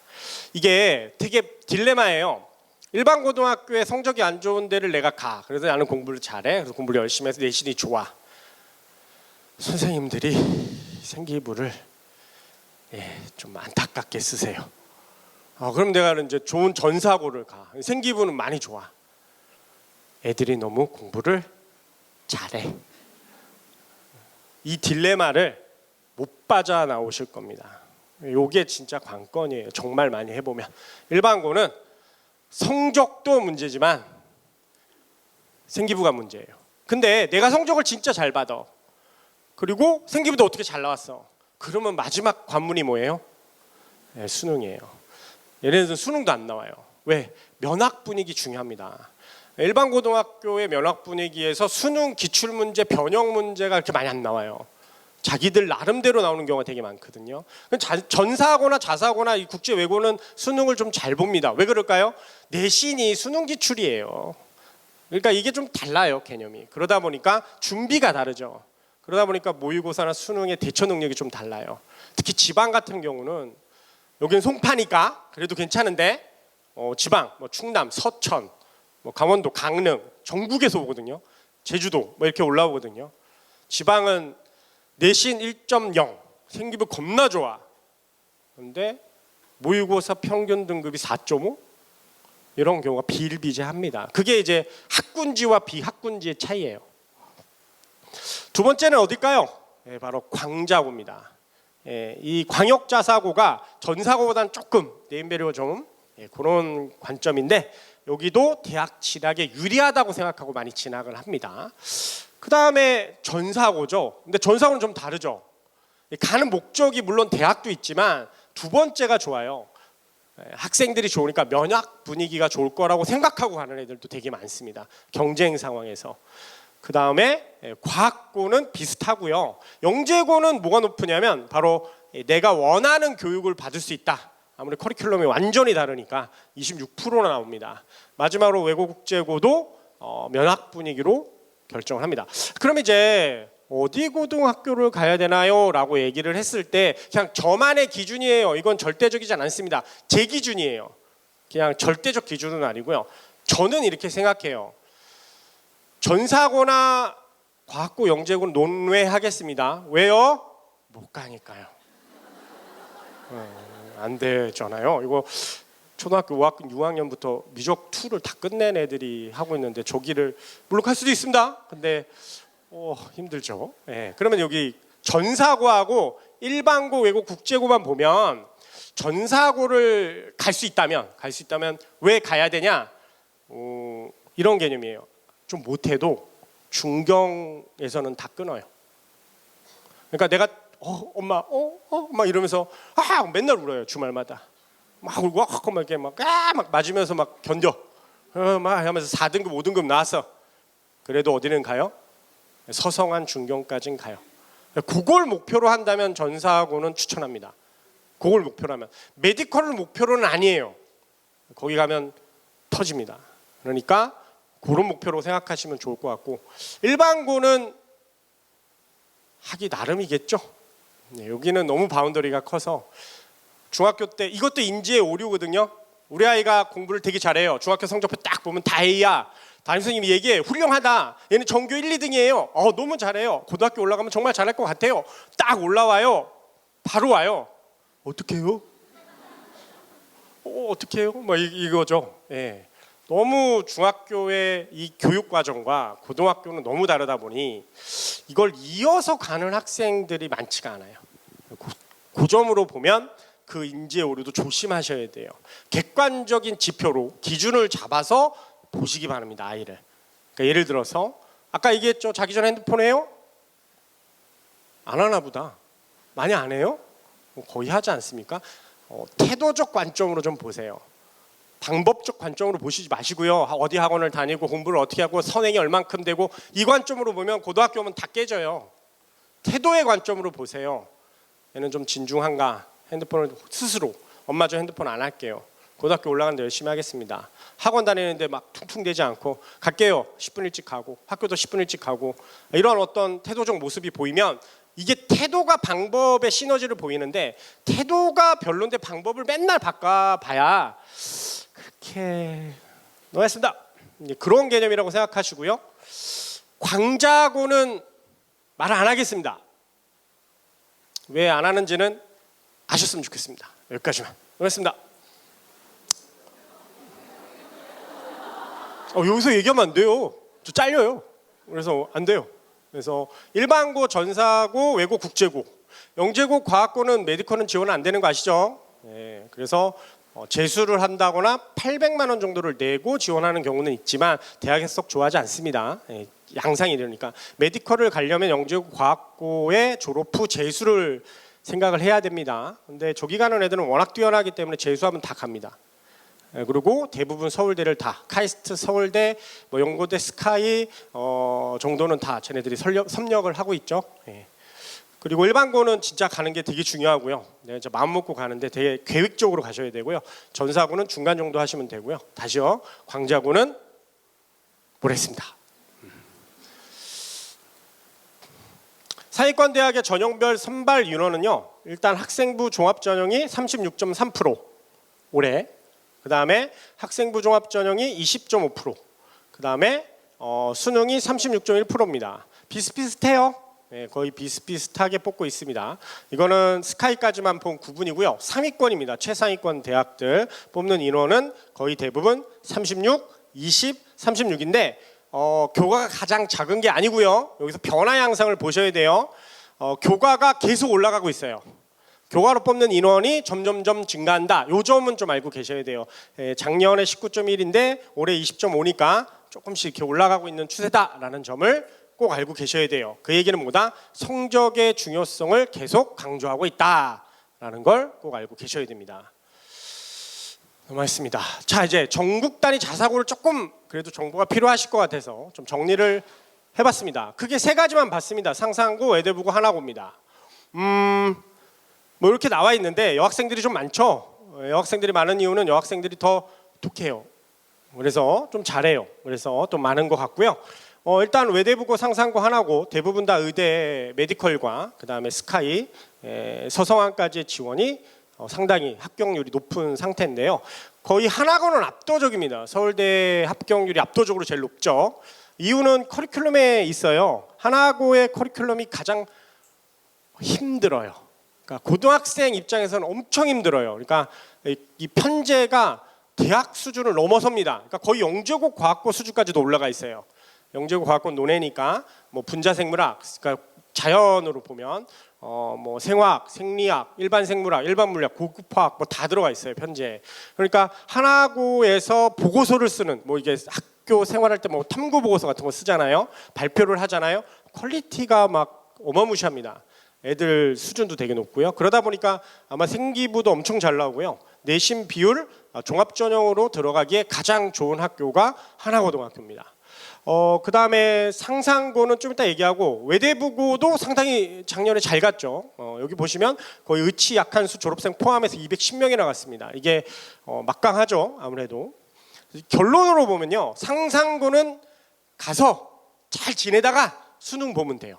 이게 되게 딜레마예요. 일반 고등학교에 성적이 안 좋은 데를 내가 가. 그래서 나는 공부를 잘해. 그래서 공부를 열심히 해서 내신이 좋아. 선생님들이 생기부를 좀 안타깝게 쓰세요. 그럼 내가 이제 좋은 전사고를 가. 생기부는 많이 좋아. 애들이 너무 공부를 잘해. 이 딜레마를 못 빠져나오실 겁니다. 이게 진짜 관건이에요. 정말 많이 해보면. 일반고는 성적도 문제지만 생기부가 문제예요. 근데 내가 성적을 진짜 잘 받아. 그리고 생기부도 어떻게 잘 나왔어. 그러면 마지막 관문이 뭐예요? 수능이에요. 얘네들은 수능도 안 나와요. 왜? 면학 분위기 중요합니다. 일반 고등학교의 면학 분위기에서 수능 기출문제, 변형 문제가 그렇게 많이 안 나와요. 자기들 나름대로 나오는 경우가 되게 많거든요. 전사하거나 자사하거나 이 국제 외고는 수능을 좀 잘 봅니다. 왜 그럴까요? 내신이 수능 기출이에요. 그러니까 이게 좀 달라요, 개념이. 그러다 보니까 준비가 다르죠. 그러다 보니까 모의고사나 수능의 대처 능력이 좀 달라요. 특히 지방 같은 경우는 여기는 송파니까 그래도 괜찮은데 지방, 충남, 서천, 강원도, 강릉, 전국에서 오거든요. 제주도 이렇게 올라오거든요. 지방은 내신 1.0, 생기부 겁나 좋아. 그런데 모의고사 평균 등급이 4.5? 이런 경우가 비일비재합니다. 그게 이제 학군지와 비학군지의 차이예요. 두 번째는 어딜까요? 바로 광자고입니다. 이 광역자사고가 전사고보다는 조금 네임밸류가 좀 그런 관점인데 여기도 대학 진학에 유리하다고 생각하고 많이 진학을 합니다. 그 다음에 전사고죠. 근데 전사고는 좀 다르죠. 가는 목적이 물론 대학도 있지만 두 번째가 좋아요. 학생들이 좋으니까 면학 분위기가 좋을 거라고 생각하고 가는 애들도 되게 많습니다. 경쟁 상황에서. 그 다음에 과학고는 비슷하고요. 영재고는 뭐가 높으냐면 바로 내가 원하는 교육을 받을 수 있다. 아무래도 커리큘럼이 완전히 다르니까 26%나 나옵니다. 마지막으로 외고국제고도 면학 분위기로 결정을 합니다. 그럼 이제 어디 고등학교를 가야 되나요? 라고 얘기를 했을 때 그냥 저만의 기준이에요. 이건 절대적이지 않습니다. 제 기준이에요. 그냥 절대적 기준은 아니고요. 저는 이렇게 생각해요. 전사고나 과학고, 영재고는 논외하겠습니다. 왜요? 못 가니까요. 안 되잖아요. 이거 초등학교 5학년, 6학년부터 미적 2를 다 끝낸 애들이 하고 있는데 저기를 물론 갈 수도 있습니다. 근데 힘들죠. 그러면 여기 전사고하고 일반고, 외고, 국제고만 보면 전사고를 갈 수 있다면 왜 가야 되냐? 이런 개념이에요. 좀 못해도 중경에서는 다 끊어요. 그러니까 내가 엄마 막 이러면서 맨날 울어요. 주말마다 막 울고 막 이렇게 막 맞으면서 막 견뎌 막 하면서 4등급 5등급 나왔어. 그래도 어디는 가요? 서성한 중경까지는 가요. 그걸 목표로 한다면 전사고는 추천합니다. 그걸 목표로 하면. 메디컬을 목표로는 아니에요. 거기 가면 터집니다. 그러니까 그런 목표로 생각하시면 좋을 것 같고, 일반고는 하기 나름이겠죠. 여기는 너무 바운더리가 커서 중학교 때 이것도 인지의 오류거든요. 우리 아이가 공부를 되게 잘해요. 중학교 성적표 딱 보면 다 A야. 담임선생님이 얘기해. 훌륭하다. 얘는 전교 1, 2등이에요. 너무 잘해요. 고등학교 올라가면 정말 잘할 것 같아요. 딱 올라와요. 바로 와요. 어떻게 해요? 어떻게 해요? 이거죠. 너무 중학교의 이 교육 과정과 고등학교는 너무 다르다 보니 이걸 이어서 가는 학생들이 많지가 않아요. 그 점으로 보면 그 인지의 오류도 조심하셔야 돼요. 객관적인 지표로 기준을 잡아서 보시기 바랍니다. 아이를. 그러니까 예를 들어서 아까 얘기했죠. 자기 전에 핸드폰 해요? 안 하나 보다. 많이 안 해요? 거의 하지 않습니까? 태도적 관점으로 좀 보세요. 방법적 관점으로 보시지 마시고요. 어디 학원을 다니고 공부를 어떻게 하고 선행이 얼만큼 되고 이 관점으로 보면 고등학교 오면 다 깨져요. 태도의 관점으로 보세요. 얘는 좀 진중한가? 핸드폰을 스스로 엄마 저 핸드폰 안 할게요. 고등학교 올라가는데 열심히 하겠습니다. 학원 다니는데 막 퉁퉁대지 않고 갈게요. 10분 일찍 가고 학교도 10분 일찍 가고 이런 어떤 태도적 모습이 보이면 이게 태도가 방법의 시너지를 보이는데 태도가 별론데 방법을 맨날 바꿔봐야 그렇게 넘어갔습니다. 그런 개념이라고 생각하시고요. 광자고는 말 안 하겠습니다. 왜 안 하는지는 아셨으면 좋겠습니다. 여기까지만. 고맙습니다. 여기서 얘기하면 안 돼요. 저 잘려요. 그래서 안 돼요. 그래서 일반고, 전사고, 외고, 국제고, 영재고, 과학고는 메디컬은 지원 안 되는 거 아시죠? 네, 그래서 재수를 한다거나 800만 원 정도를 내고 지원하는 경우는 있지만 대학에 썩 좋아하지 않습니다. 네, 양상이 이러니까 메디컬을 가려면 영재고, 과학고에 졸업 후 재수를 생각을 해야 됩니다. 근데 저기 가는 애들은 워낙 뛰어나기 때문에 재수하면 다 갑니다. 그리고 대부분 서울대를 다 카이스트, 서울대, 뭐 연고대, 스카이 정도는 다 쟤네들이 섭렵을 하고 있죠. 예. 그리고 일반고는 진짜 가는 게 되게 중요하고요. 네, 마음 먹고 가는데 되게 계획적으로 가셔야 되고요. 전사고는 중간 정도 하시면 되고요. 다시요. 광자고는 모르겠습니다. 사회권대학의 전형별 선발 인원은요. 일단 학생부 종합전형이 36.3% 올해, 그 다음에 학생부 종합전형이 20.5%, 그 다음에 수능이 36.1%입니다. 비슷비슷해요. 네, 거의 비슷비슷하게 뽑고 있습니다. 이거는 스카이까지만 본 구분이고요. 상위권입니다. 최상위권 대학들 뽑는 인원은 거의 대부분 36, 20, 36인데 교과가 가장 작은 게 아니고요. 여기서 변화 양상을 보셔야 돼요. 교과가 계속 올라가고 있어요. 교과로 뽑는 인원이 점점점 증가한다. 요 점은 좀 알고 계셔야 돼요. 작년에 19.1인데 올해 20.5니까 조금씩 이렇게 올라가고 있는 추세다라는 점을 꼭 알고 계셔야 돼요. 그 얘기는 뭐다? 성적의 중요성을 계속 강조하고 있다라는 걸 꼭 알고 계셔야 됩니다. 고맙습니다. 자, 이제 전국 단위 자사고를 조금 그래도 정보가 필요하실 것 같아서 좀 정리를 해봤습니다. 크게 세 가지만 봤습니다. 상상고, 외대부고, 하나고입니다. 뭐 이렇게 나와 있는데 여학생들이 좀 많죠. 여학생들이 많은 이유는 여학생들이 더 독해요. 그래서 좀 잘해요. 그래서 좀 많은 것 같고요. 일단 외대부고, 상상고, 하나고 대부분 다 의대 메디컬과 그 다음에 스카이, 서성한까지의 지원이 상당히 합격률이 높은 상태인데요. 거의 하나고는 압도적입니다. 서울대 합격률이 압도적으로 제일 높죠. 이유는 커리큘럼에 있어요. 하나고의 커리큘럼이 가장 힘들어요. 그러니까 고등학생 입장에서는 엄청 힘들어요. 그러니까 이 편제가 대학 수준을 넘어섭니다. 그러니까 거의 영재고 과학고 수준까지도 올라가 있어요. 영재고 과학고 논해니까 뭐 분자생물학, 그러니까 자연으로 보면 뭐 생화학, 생리학, 일반 생물학, 일반 물리학, 고급화학 뭐 다 들어가 있어요, 편제. 그러니까 하나고에서 보고서를 쓰는 뭐 이게 학교 생활할 때 뭐 탐구 보고서 같은 거 쓰잖아요. 발표를 하잖아요. 퀄리티가 막 어마무시합니다. 애들 수준도 되게 높고요. 그러다 보니까 아마 생기부도 엄청 잘 나오고요. 내신 비율 종합전형으로 들어가기에 가장 좋은 학교가 하나고등학교입니다. 그 다음에 상상고는 좀 이따 얘기하고 외대부고도 상당히 작년에 잘 갔죠. 여기 보시면 거의 의치 약한수 졸업생 포함해서 210명이 나갔습니다. 이게 막강하죠. 아무래도. 결론으로 보면요. 상상고는 가서 잘 지내다가 수능 보면 돼요.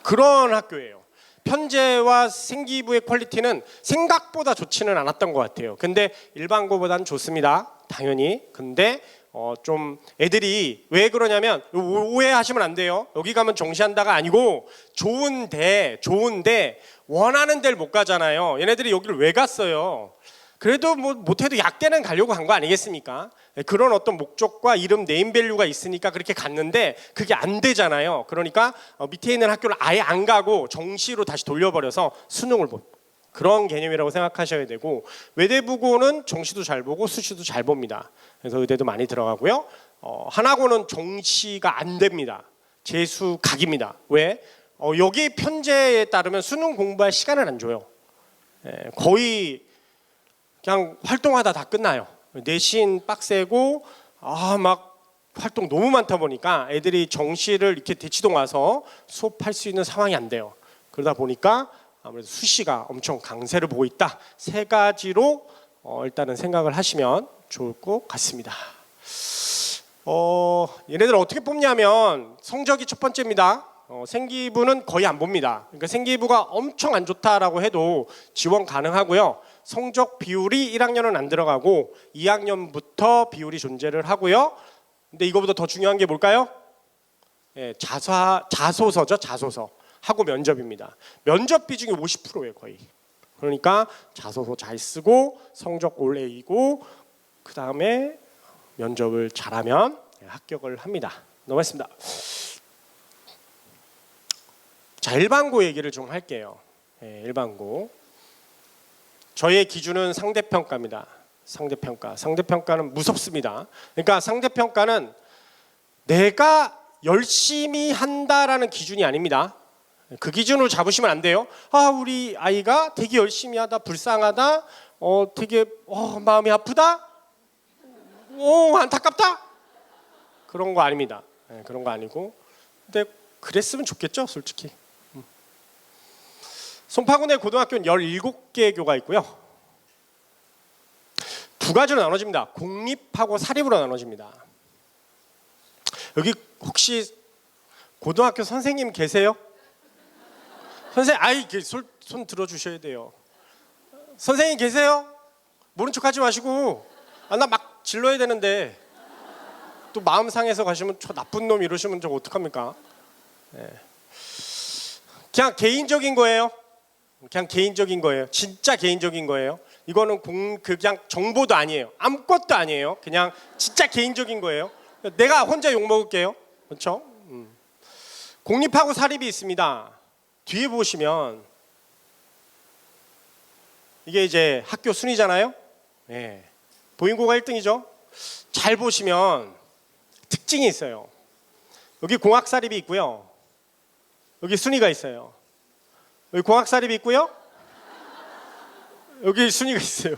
그런 학교예요. 편제와 생기부의 퀄리티는 생각보다 좋지는 않았던 것 같아요. 근데 일반고보다는 좋습니다. 당연히. 근데 좀 애들이 왜 그러냐면 오해하시면 안 돼요. 여기 가면 정시한다가 아니고 좋은데 원하는 데를 못 가잖아요. 얘네들이 여기를 왜 갔어요? 그래도 뭐 못해도 약대는 가려고 간 거 아니겠습니까? 그런 어떤 목적과 이름 네임밸류가 있으니까 그렇게 갔는데 그게 안 되잖아요. 그러니까 밑에 있는 학교를 아예 안 가고 정시로 다시 돌려버려서 수능을 못. 그런 개념이라고 생각하셔야 되고 외대부고는 정시도 잘 보고 수시도 잘 봅니다. 그래서 의대도 많이 들어가고요. 하나고는 정시가 안 됩니다. 재수 각입니다. 왜? 여기 편제에 따르면 수능 공부할 시간을 안 줘요. 거의 그냥 활동하다 다 끝나요. 내신 빡세고 막 활동 너무 많다 보니까 애들이 정시를 이렇게 대치동 와서 수업할 수 있는 상황이 안 돼요. 그러다 보니까 아무래도 수시가 엄청 강세를 보고 있다. 세 가지로 일단은 생각을 하시면 좋을 것 같습니다. 얘네들 어떻게 뽑냐면 성적이 첫 번째입니다. 생기부는 거의 안 봅니다. 그러니까 생기부가 엄청 안 좋다라고 해도 지원 가능하고요. 성적 비율이 1학년은 안 들어가고 2학년부터 비율이 존재를 하고요. 근데 이거보다 더 중요한 게 뭘까요? 자소서죠. 자소서 하고 면접입니다. 면접 비중이 50%예요. 거의 그러니까 자소서 잘 쓰고 성적 올레이고 그 다음에 면접을 잘하면 합격을 합니다. 넘어갔습니다. 자, 일반고 얘기를 좀 할게요. 일반고. 저의 기준은 상대평가입니다. 상대평가. 상대평가는 무섭습니다. 그러니까 상대평가는 내가 열심히 한다라는 기준이 아닙니다. 그 기준으로 잡으시면 안 돼요. 아, 우리 아이가 되게 열심히 하다, 불쌍하다, 되게 마음이 아프다, 안타깝다. 그런 거 아닙니다. 그런 거 아니고. 근데 그랬으면 좋겠죠, 솔직히. 송파군의 고등학교는 17개 교가 있고요. 두 가지로 나눠집니다. 공립하고 사립으로 나눠집니다. 여기 혹시 고등학교 선생님 계세요? 손 들어주셔야 돼요. 선생님 계세요? 모른 척하지 마시고. 나 막 질러야 되는데 또 마음 상해서 가시면 저 나쁜 놈 이러시면 저 어떡합니까? 그냥 개인적인 거예요. 그냥 개인적인 거예요. 진짜 개인적인 거예요. 이거는 그냥 정보도 아니에요. 아무것도 아니에요. 그냥 진짜 개인적인 거예요. 내가 혼자 욕 먹을게요. 그렇죠? 공립하고 사립이 있습니다. 뒤에 보시면 이게 이제 학교 순위잖아요. 보인고가 1등이죠. 잘 보시면 특징이 있어요. 여기 공학사립이 있고요. 여기 순위가 있어요. 여기 공학사립이 있고요. 여기 순위가 있어요.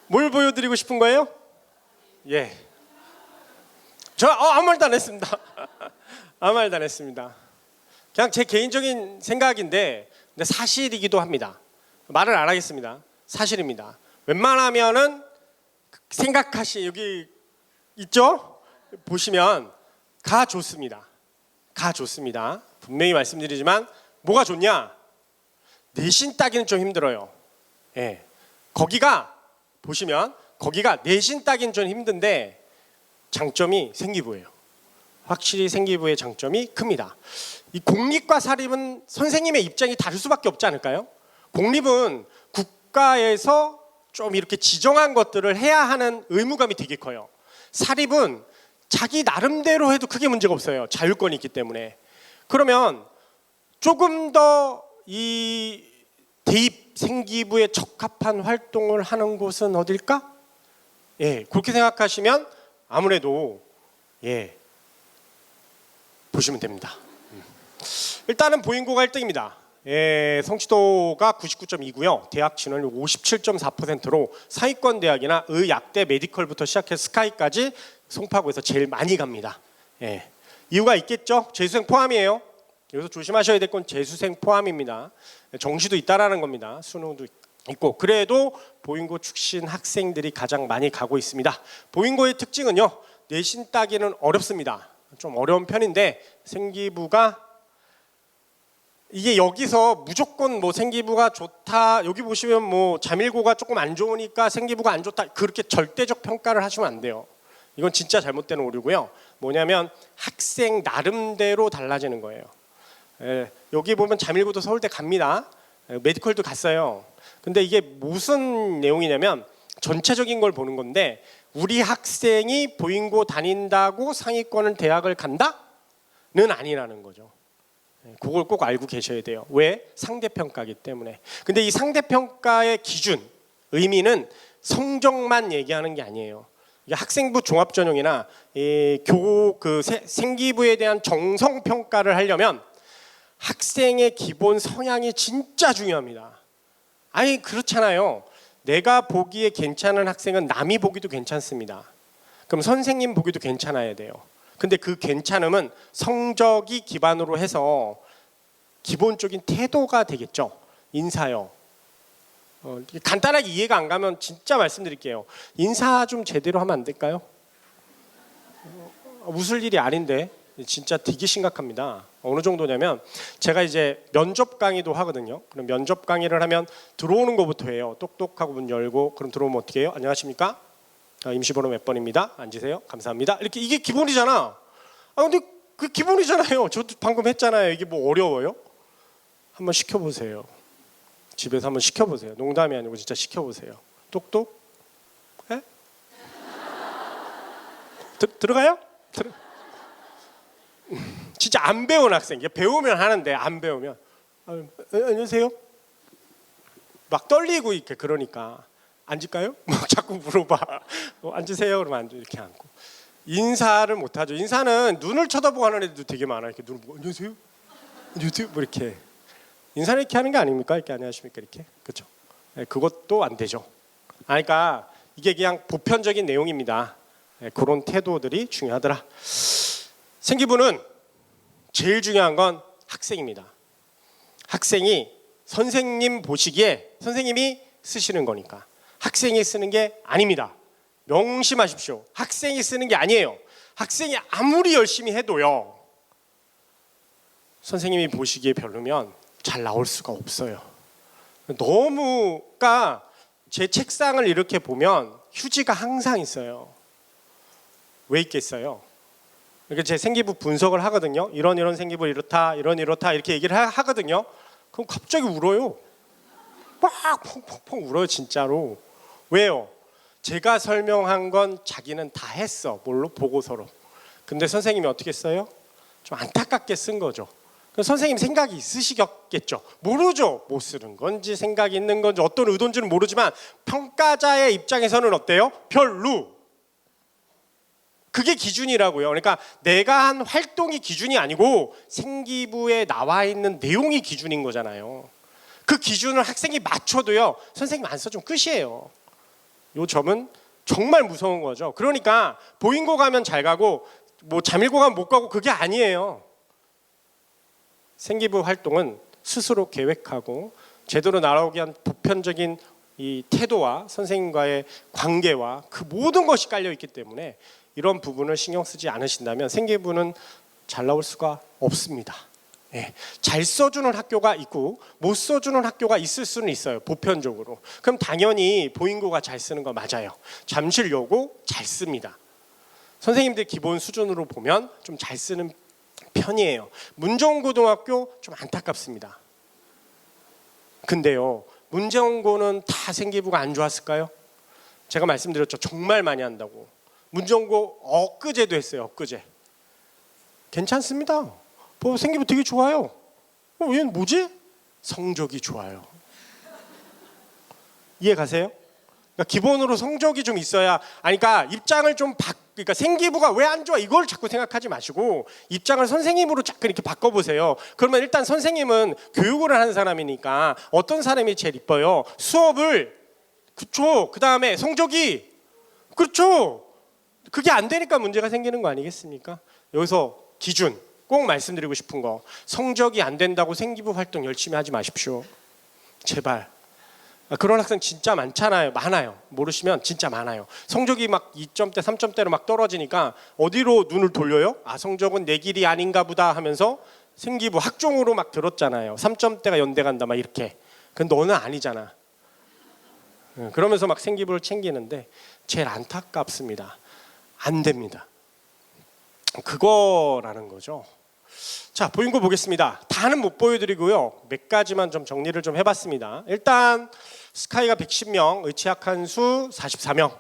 뭘 보여드리고 싶은 거예요? 저 아무 말도 안 했습니다. 아무 말도 안 했습니다. 그냥 제 개인적인 생각인데 근데 사실이기도 합니다. 말을 안 하겠습니다. 사실입니다. 웬만하면은 여기 있죠? 보시면 가 좋습니다. 가 좋습니다. 분명히 말씀드리지만 뭐가 좋냐? 내신 따기는 좀 힘들어요. 거기가 보시면 거기가 내신 따기는 좀 힘든데 장점이 생기부예요. 확실히 생기부의 장점이 큽니다. 이 공립과 사립은 선생님의 입장이 다를 수밖에 없지 않을까요? 공립은 국가에서 좀 이렇게 지정한 것들을 해야 하는 의무감이 되게 커요. 사립은 자기 나름대로 해도 크게 문제가 없어요. 자율권이 있기 때문에. 그러면 조금 더 이 대입 생기부에 적합한 활동을 하는 곳은 어딜까? 그렇게 생각하시면 아무래도 보시면 됩니다. 일단은 보인고가 1등입니다. 성취도가 99.2고요. 대학 진학률 57.4%로 상위권 대학이나 의약대, 메디컬부터 시작해서 스카이까지 송파구에서 제일 많이 갑니다. 이유가 있겠죠? 재수생 포함이에요. 여기서 조심하셔야 될 건 재수생 포함입니다. 정시도 있다라는 겁니다. 수능도 있고. 그래도 보인고 출신 학생들이 가장 많이 가고 있습니다. 보인고의 특징은요. 내신 따기는 어렵습니다. 좀 어려운 편인데 생기부가 이게 여기서 무조건 뭐 생기부가 좋다. 여기 보시면 뭐 자밀고가 조금 안 좋으니까 생기부가 안 좋다. 그렇게 절대적 평가를 하시면 안 돼요. 이건 진짜 잘못된 오류고요. 뭐냐면 학생 나름대로 달라지는 거예요. 여기 보면 자밀고도 서울대 갑니다. 메디컬도 갔어요. 근데 이게 무슨 내용이냐면 전체적인 걸 보는 건데 우리 학생이 보인고 다닌다고 상위권을 대학을 간다는 아니라는 거죠. 그걸 꼭 알고 계셔야 돼요. 왜? 상대평가이기 때문에. 근데 이 상대평가의 기준, 의미는 성적만 얘기하는 게 아니에요. 이게 학생부 종합전형이나 생기부에 대한 정성평가를 하려면 학생의 기본 성향이 진짜 중요합니다. 아니 그렇잖아요. 내가 보기에 괜찮은 학생은 남이 보기도 괜찮습니다. 그럼 선생님 보기도 괜찮아야 돼요. 근데 그 괜찮음은 성적이 기반으로 해서 기본적인 태도가 되겠죠. 인사요. 간단하게 이해가 안 가면 진짜 말씀드릴게요. 인사 좀 제대로 하면 안 될까요? 웃을 일이 아닌데 진짜 되게 심각합니다. 어느 정도냐면 제가 이제 면접 강의도 하거든요. 그럼 면접 강의를 하면 들어오는 것부터 해요. 똑똑하고 문 열고 그럼 들어오면 어떻게 해요? 안녕하십니까? 임시번호 몇 번입니다. 앉으세요. 감사합니다. 이렇게 이게 기본이잖아. 근데 그 기본이잖아요. 저도 방금 했잖아요. 이게 뭐 어려워요? 한번 시켜보세요. 집에서 한번 시켜보세요. 농담이 아니고 진짜 시켜보세요. 똑똑? 예? 들어가요? 진짜 안 배운 학생. 배우면 하는데 안 배우면 안녕하세요. 막 떨리고 이렇게 그러니까 앉을까요? 막 자꾸 물어봐. 앉으세요. 그러면 앉아 이렇게 앉고. 인사를 못 하죠. 인사는 눈을 쳐다보고 하는 애들도 되게 많아요. 이렇게 눈을 보고 안녕하세요. 안녕하세요. 뭐 이렇게 인사를 이렇게 하는 게 아닙니까? 이렇게 안녕하십니까? 이렇게 그렇죠. 네, 그것도 안 되죠. 그러니까 이게 그냥 보편적인 내용입니다. 네, 그런 태도들이 중요하더라. 생기부는 제일 중요한 건 학생입니다. 학생이 선생님 보시기에 선생님이 쓰시는 거니까 학생이 쓰는 게 아닙니다. 명심하십시오. 학생이 쓰는 게 아니에요. 학생이 아무리 열심히 해도요, 선생님이 보시기에 별로면 잘 나올 수가 없어요. 그러니까 제 책상을 이렇게 보면 휴지가 항상 있어요. 왜 있겠어요? 이렇게 제 생기부 분석을 하거든요. 이런 생기부 이렇다 이렇게 얘기를 하거든요. 그럼 갑자기 울어요. 막 펑펑펑 울어요, 진짜로. 왜요? 제가 설명한 건 자기는 다 했어. 뭘로? 보고서로. 근데 선생님이 어떻게 써요? 좀 안타깝게 쓴 거죠. 선생님 생각이 있으시겠죠. 모르죠. 못 쓰는 건지 생각이 있는 건지 어떤 의도인지는 모르지만 평가자의 입장에서는 어때요? 별로. 그게 기준이라고요. 그러니까 내가 한 활동이 기준이 아니고 생기부에 나와 있는 내용이 기준인 거잖아요. 그 기준을 학생이 맞춰도요, 선생님 안 써주면 끝이에요. 요 점은 정말 무서운 거죠. 그러니까 보인고 가면 잘 가고 뭐 잠일고 가면 못 가고 그게 아니에요. 생기부 활동은 스스로 계획하고 제대로 나오기 위한 보편적인 이 태도와 선생님과의 관계와 그 모든 것이 깔려 있기 때문에 이런 부분을 신경 쓰지 않으신다면 생기부는 잘 나올 수가 없습니다. 예, 잘 써주는 학교가 있고 못 써주는 학교가 있을 수는 있어요. 보편적으로. 그럼 당연히 보인고가 잘 쓰는 거 맞아요. 잠실여고 잘 씁니다. 선생님들 기본 수준으로 보면 좀 잘 쓰는 편이에요. 문정고등학교 좀 안타깝습니다. 근데요, 문정고는 다 생기부가 안 좋았을까요? 제가 말씀드렸죠. 정말 많이 한다고. 문정고 엊그제도 했어요. 엊그제. 괜찮습니다. 생기부 되게 좋아요. 얘는 뭐지? 성적이 좋아요. 이해 가세요? 그러니까 기본으로 성적이 좀 있어야, 그러니까 입장을 좀 그러니까 생기부가 왜 안 좋아 이걸 자꾸 생각하지 마시고 입장을 선생님으로 자꾸 이렇게 바꿔보세요. 그러면 일단 선생님은 교육을 하는 사람이니까 어떤 사람이 제일 이뻐요? 수업을, 그렇죠. 그 다음에 성적이, 그렇죠. 그게 안 되니까 문제가 생기는 거 아니겠습니까? 여기서 기준 꼭 말씀드리고 싶은 거, 성적이 안 된다고 생기부 활동 열심히 하지 마십시오. 제발. 그런 학생 진짜 많아요. 모르시면 진짜 많아요. 성적이 막 2점대 3점대로 막 떨어지니까 어디로 눈을 돌려요? 성적은 내 길이 아닌가 보다 하면서 생기부 학종으로 막 들었잖아요. 3점대가 연대 간다 막 이렇게. 근데 너는 아니잖아. 그러면서 막 생기부를 챙기는데 제일 안타깝습니다. 안 됩니다. 그거라는 거죠. 자, 보인고 보겠습니다. 다는 못 보여드리고요. 몇 가지만 좀 정리를 좀 해봤습니다. 일단 스카이가 110명, 의치학한수 44명,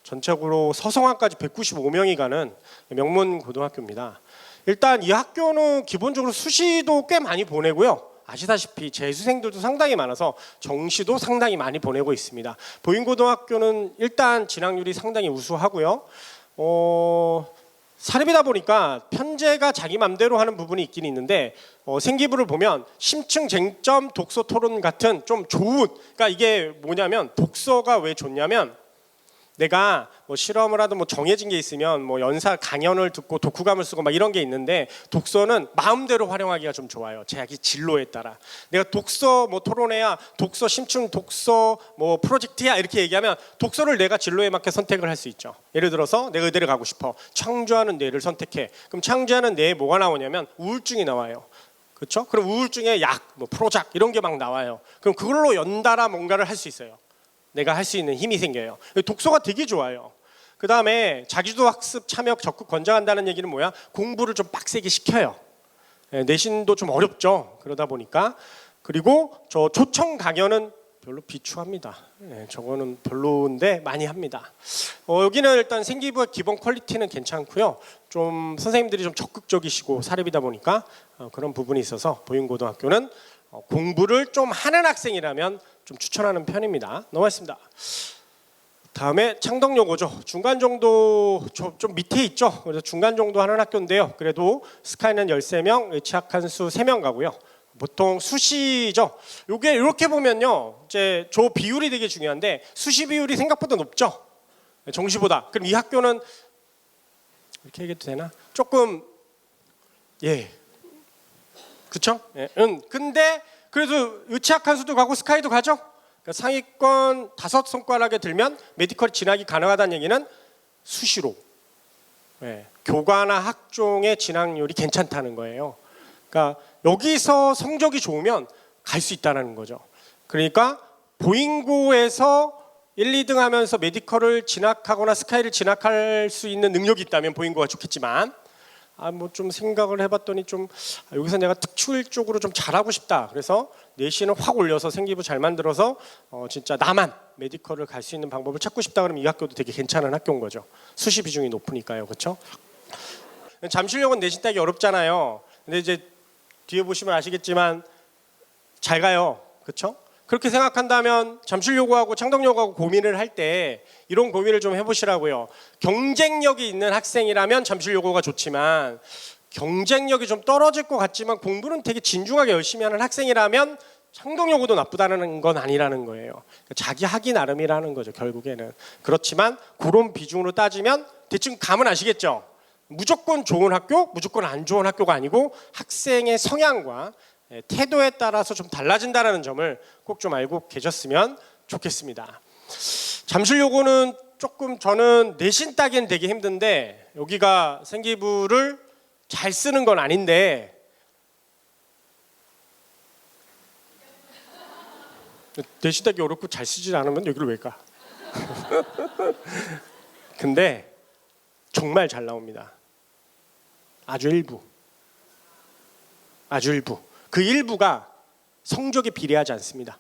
전체적으로 서성한까지 195명이 가는 명문 고등학교입니다. 일단 이 학교는 기본적으로 수시도 꽤 많이 보내고요. 아시다시피 재수생들도 상당히 많아서 정시도 상당히 많이 보내고 있습니다. 보인고등학교는 일단 진학률이 상당히 우수하고요. 사립이다 보니까 편제가 자기 맘대로 하는 부분이 있긴 있는데 생기부를 보면 심층 쟁점 독서 토론 같은 좀 좋은, 그러니까 이게 뭐냐면 독서가 왜 좋냐면 내가 뭐 실험을 하든 뭐 정해진 게 있으면 뭐 연사 강연을 듣고 독후감을 쓰고 막 이런 게 있는데 독서는 마음대로 활용하기가 좀 좋아요. 자기 진로에 따라. 내가 독서 뭐 토론회야, 독서 심층 독서 뭐 프로젝트야 이렇게 얘기하면 독서를 내가 진로에 맞게 선택을 할 수 있죠. 예를 들어서 내가 의대를 가고 싶어. 창조하는 뇌를 선택해. 그럼 창조하는 뇌에 뭐가 나오냐면 우울증이 나와요. 그렇죠? 그럼 우울증에 약, 뭐 프로작 이런 게 막 나와요. 그럼 그걸로 연달아 뭔가를 할 수 있어요. 내가 할 수 있는 힘이 생겨요. 독서가 되게 좋아요. 그 다음에 자기주도 학습 참여 적극 권장한다는 얘기는 뭐야? 공부를 좀 빡세게 시켜요. 내신도 좀 어렵죠. 그러다 보니까 그리고 저 초청 강연은 별로 비추합니다. 저거는 별로인데 많이 합니다. 여기는 일단 생기부의 기본 퀄리티는 괜찮고요. 좀 선생님들이 좀 적극적이시고 사립이다 보니까 그런 부분이 있어서 보인고등학교는 공부를 좀 하는 학생이라면 좀 추천하는 편입니다. 넘어가겠습니다. 다음에 창덕여고죠. 중간 정도 좀 밑에 있죠. 그래서 중간 정도 하는 학교인데요. 그래도 스카이는 13명, 취약한 수 3명 가고요. 보통 수시죠. 요게 이렇게 보면요, 이제 저 비율이 되게 중요한데 수시 비율이 생각보다 높죠. 정시보다. 그럼 이 학교는 이렇게 얘기해도 되나? 조금 그쵸? 근데 그래도 취약한 수도 가고 스카이도 가죠. 그러니까 상위권 5손가락에 들면 메디컬 진학이 가능하다는 얘기는 수시로 교과나 학종의 진학률이 괜찮다는 거예요. 그러니까 여기서 성적이 좋으면 갈 수 있다는 거죠. 그러니까 보잉고에서 1, 2등 하면서 메디컬을 진학하거나 스카이를 진학할 수 있는 능력이 있다면 보잉고가 좋겠지만 뭐 좀 생각을 해봤더니 좀 여기서 내가 특출 쪽으로 좀 잘하고 싶다. 그래서 내신을 확 올려서 생기부 잘 만들어서 진짜 나만 메디컬을 갈 수 있는 방법을 찾고 싶다. 그러면 이 학교도 되게 괜찮은 학교인 거죠. 수시 비중이 높으니까요, 그렇죠? 잠실역은 내신 따기 어렵잖아요. 근데 이제 뒤에 보시면 아시겠지만 잘 가요, 그렇죠? 그렇게 생각한다면 잠실여고하고 창덕여고하고 고민을 할 때 이런 고민을 좀 해보시라고요. 경쟁력이 있는 학생이라면 잠실여고가 좋지만 경쟁력이 좀 떨어질 것 같지만 공부는 되게 진중하게 열심히 하는 학생이라면 창덕여고도 나쁘다는 건 아니라는 거예요. 자기 하기 나름이라는 거죠, 결국에는. 그렇지만 그런 비중으로 따지면 대충 감은 아시겠죠? 무조건 좋은 학교, 무조건 안 좋은 학교가 아니고 학생의 성향과 태도에 따라서 좀 달라진다는 점을 꼭 좀 알고 계셨으면 좋겠습니다. 잠실여고는 조금 저는 내신 따기는 되게 힘든데 여기가 생기부를 잘 쓰는 건 아닌데 내신 따기 어렵고 잘 쓰지 않으면 여기를 왜 가? 근데 정말 잘 나옵니다. 아주 일부. 그 일부가 성적에 비례하지 않습니다.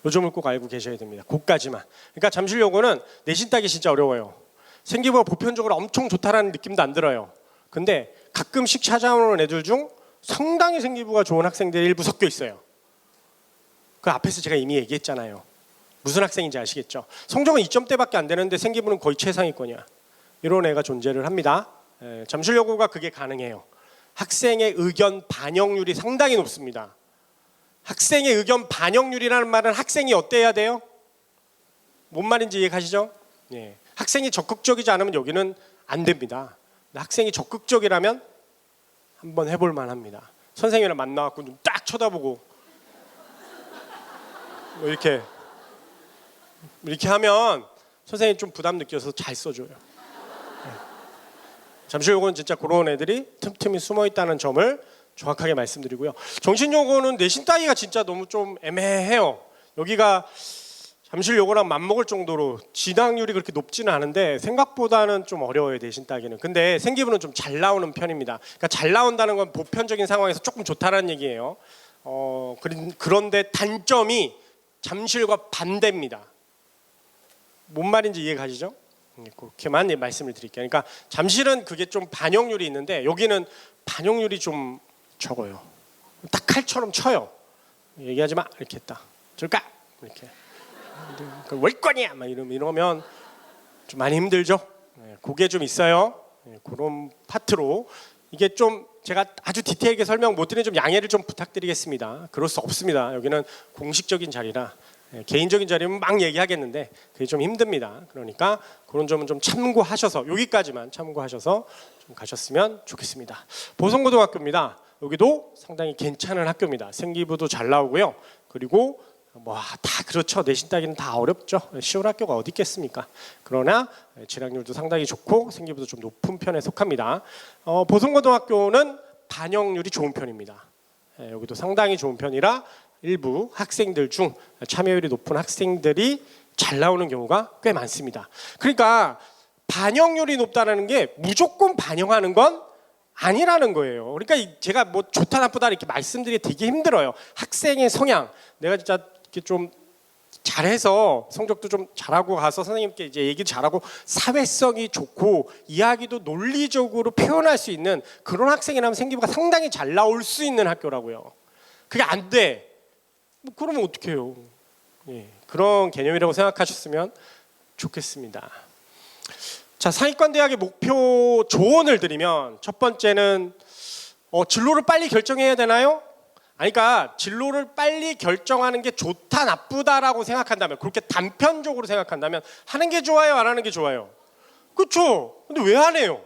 이 점을 꼭 알고 계셔야 됩니다. 그까지만. 그러니까 잠실여고는 내신 따기 진짜 어려워요. 생기부가 보편적으로 엄청 좋다라는 느낌도 안 들어요. 근데 가끔씩 찾아오는 애들 중 상당히 생기부가 좋은 학생들이 일부 섞여 있어요. 그 앞에서 제가 이미 얘기했잖아요. 무슨 학생인지 아시겠죠? 성적은 2점대밖에 안 되는데 생기부는 거의 최상위권이야. 이런 애가 존재를 합니다. 잠실여고가 그게 가능해요. 학생의 의견 반영률이 상당히 높습니다. 학생의 의견 반영률이라는 말은 학생이 어때야 돼요? 뭔 말인지 이해가시죠? 학생이 적극적이지 않으면 여기는 안 됩니다. 학생이 적극적이라면 한번 해볼 만합니다. 선생님이랑 만나갖고 좀 딱 쳐다보고 이렇게 하면 선생님이 좀 부담 느껴서 잘 써줘요. 잠실여고는 진짜 그런 애들이 틈틈이 숨어 있다는 점을 정확하게 말씀드리고요. 정신여고는 내신 따기가 진짜 너무 좀 애매해요. 여기가 잠실여고랑 맞먹을 정도로 진학률이 그렇게 높지는 않은데 생각보다는 좀 어려워요, 내신 따기는. 근데 생기부는 좀 잘 나오는 편입니다. 그러니까 잘 나온다는 건 보편적인 상황에서 조금 좋다라는 얘기예요. 그런데 단점이 잠실과 반대입니다. 뭔 말인지 이해가시죠? 그렇게만 말씀을 드릴게요. 그러니까 잠실은 그게 좀 반영률이 있는데 여기는 반영률이 좀 적어요. 딱 칼처럼 쳐요. 얘기하지 마 이렇게 했다. 줄까? 이렇게. 월 거냐? 막 이러면 좀 많이 힘들죠. 그게 좀 있어요. 그런 파트로 이게 좀 제가 아주 디테일하게 설명 못 드리는 좀 양해를 좀 부탁드리겠습니다. 그럴 수 없습니다. 여기는 공식적인 자리라. 개인적인 자리면 막 얘기하겠는데 그게 좀 힘듭니다. 그러니까 그런 점은 좀 참고하셔서 여기까지만 참고하셔서 좀 가셨으면 좋겠습니다. 보성고등학교입니다. 여기도 상당히 괜찮은 학교입니다. 생기부도 잘 나오고요. 그리고 뭐 다 그렇죠. 내신 따기는 다 어렵죠. 쉬운 학교가 어디 있겠습니까? 그러나 진학률도 상당히 좋고 생기부도 좀 높은 편에 속합니다. 보성고등학교는 반영률이 좋은 편입니다. 여기도 상당히 좋은 편이라 일부 학생들 중 참여율이 높은 학생들이 잘 나오는 경우가 꽤 많습니다. 그러니까 반영률이 높다는 게 무조건 반영하는 건 아니라는 거예요. 그러니까 제가 뭐 좋다 나쁘다 이렇게 말씀드리기 되게 힘들어요. 학생의 성향, 내가 진짜 이렇게 좀 잘해서 성적도 좀 잘하고 가서 선생님께 이제 얘기도 잘하고 사회성이 좋고 이야기도 논리적으로 표현할 수 있는 그런 학생이라면 생기부가 상당히 잘 나올 수 있는 학교라고요. 그게 안 돼. 뭐 그러면 어떡해요. 예, 그런 개념이라고 생각하셨으면 좋겠습니다. 자, 상위권 대학의 목표 조언을 드리면 첫 번째는 진로를 빨리 결정해야 되나요? 아니, 그러니까 진로를 빨리 결정하는 게 좋다 나쁘다라고 생각한다면, 그렇게 단편적으로 생각한다면 하는 게 좋아요, 안 하는 게 좋아요? 그렇죠. 근데 왜 안 해요?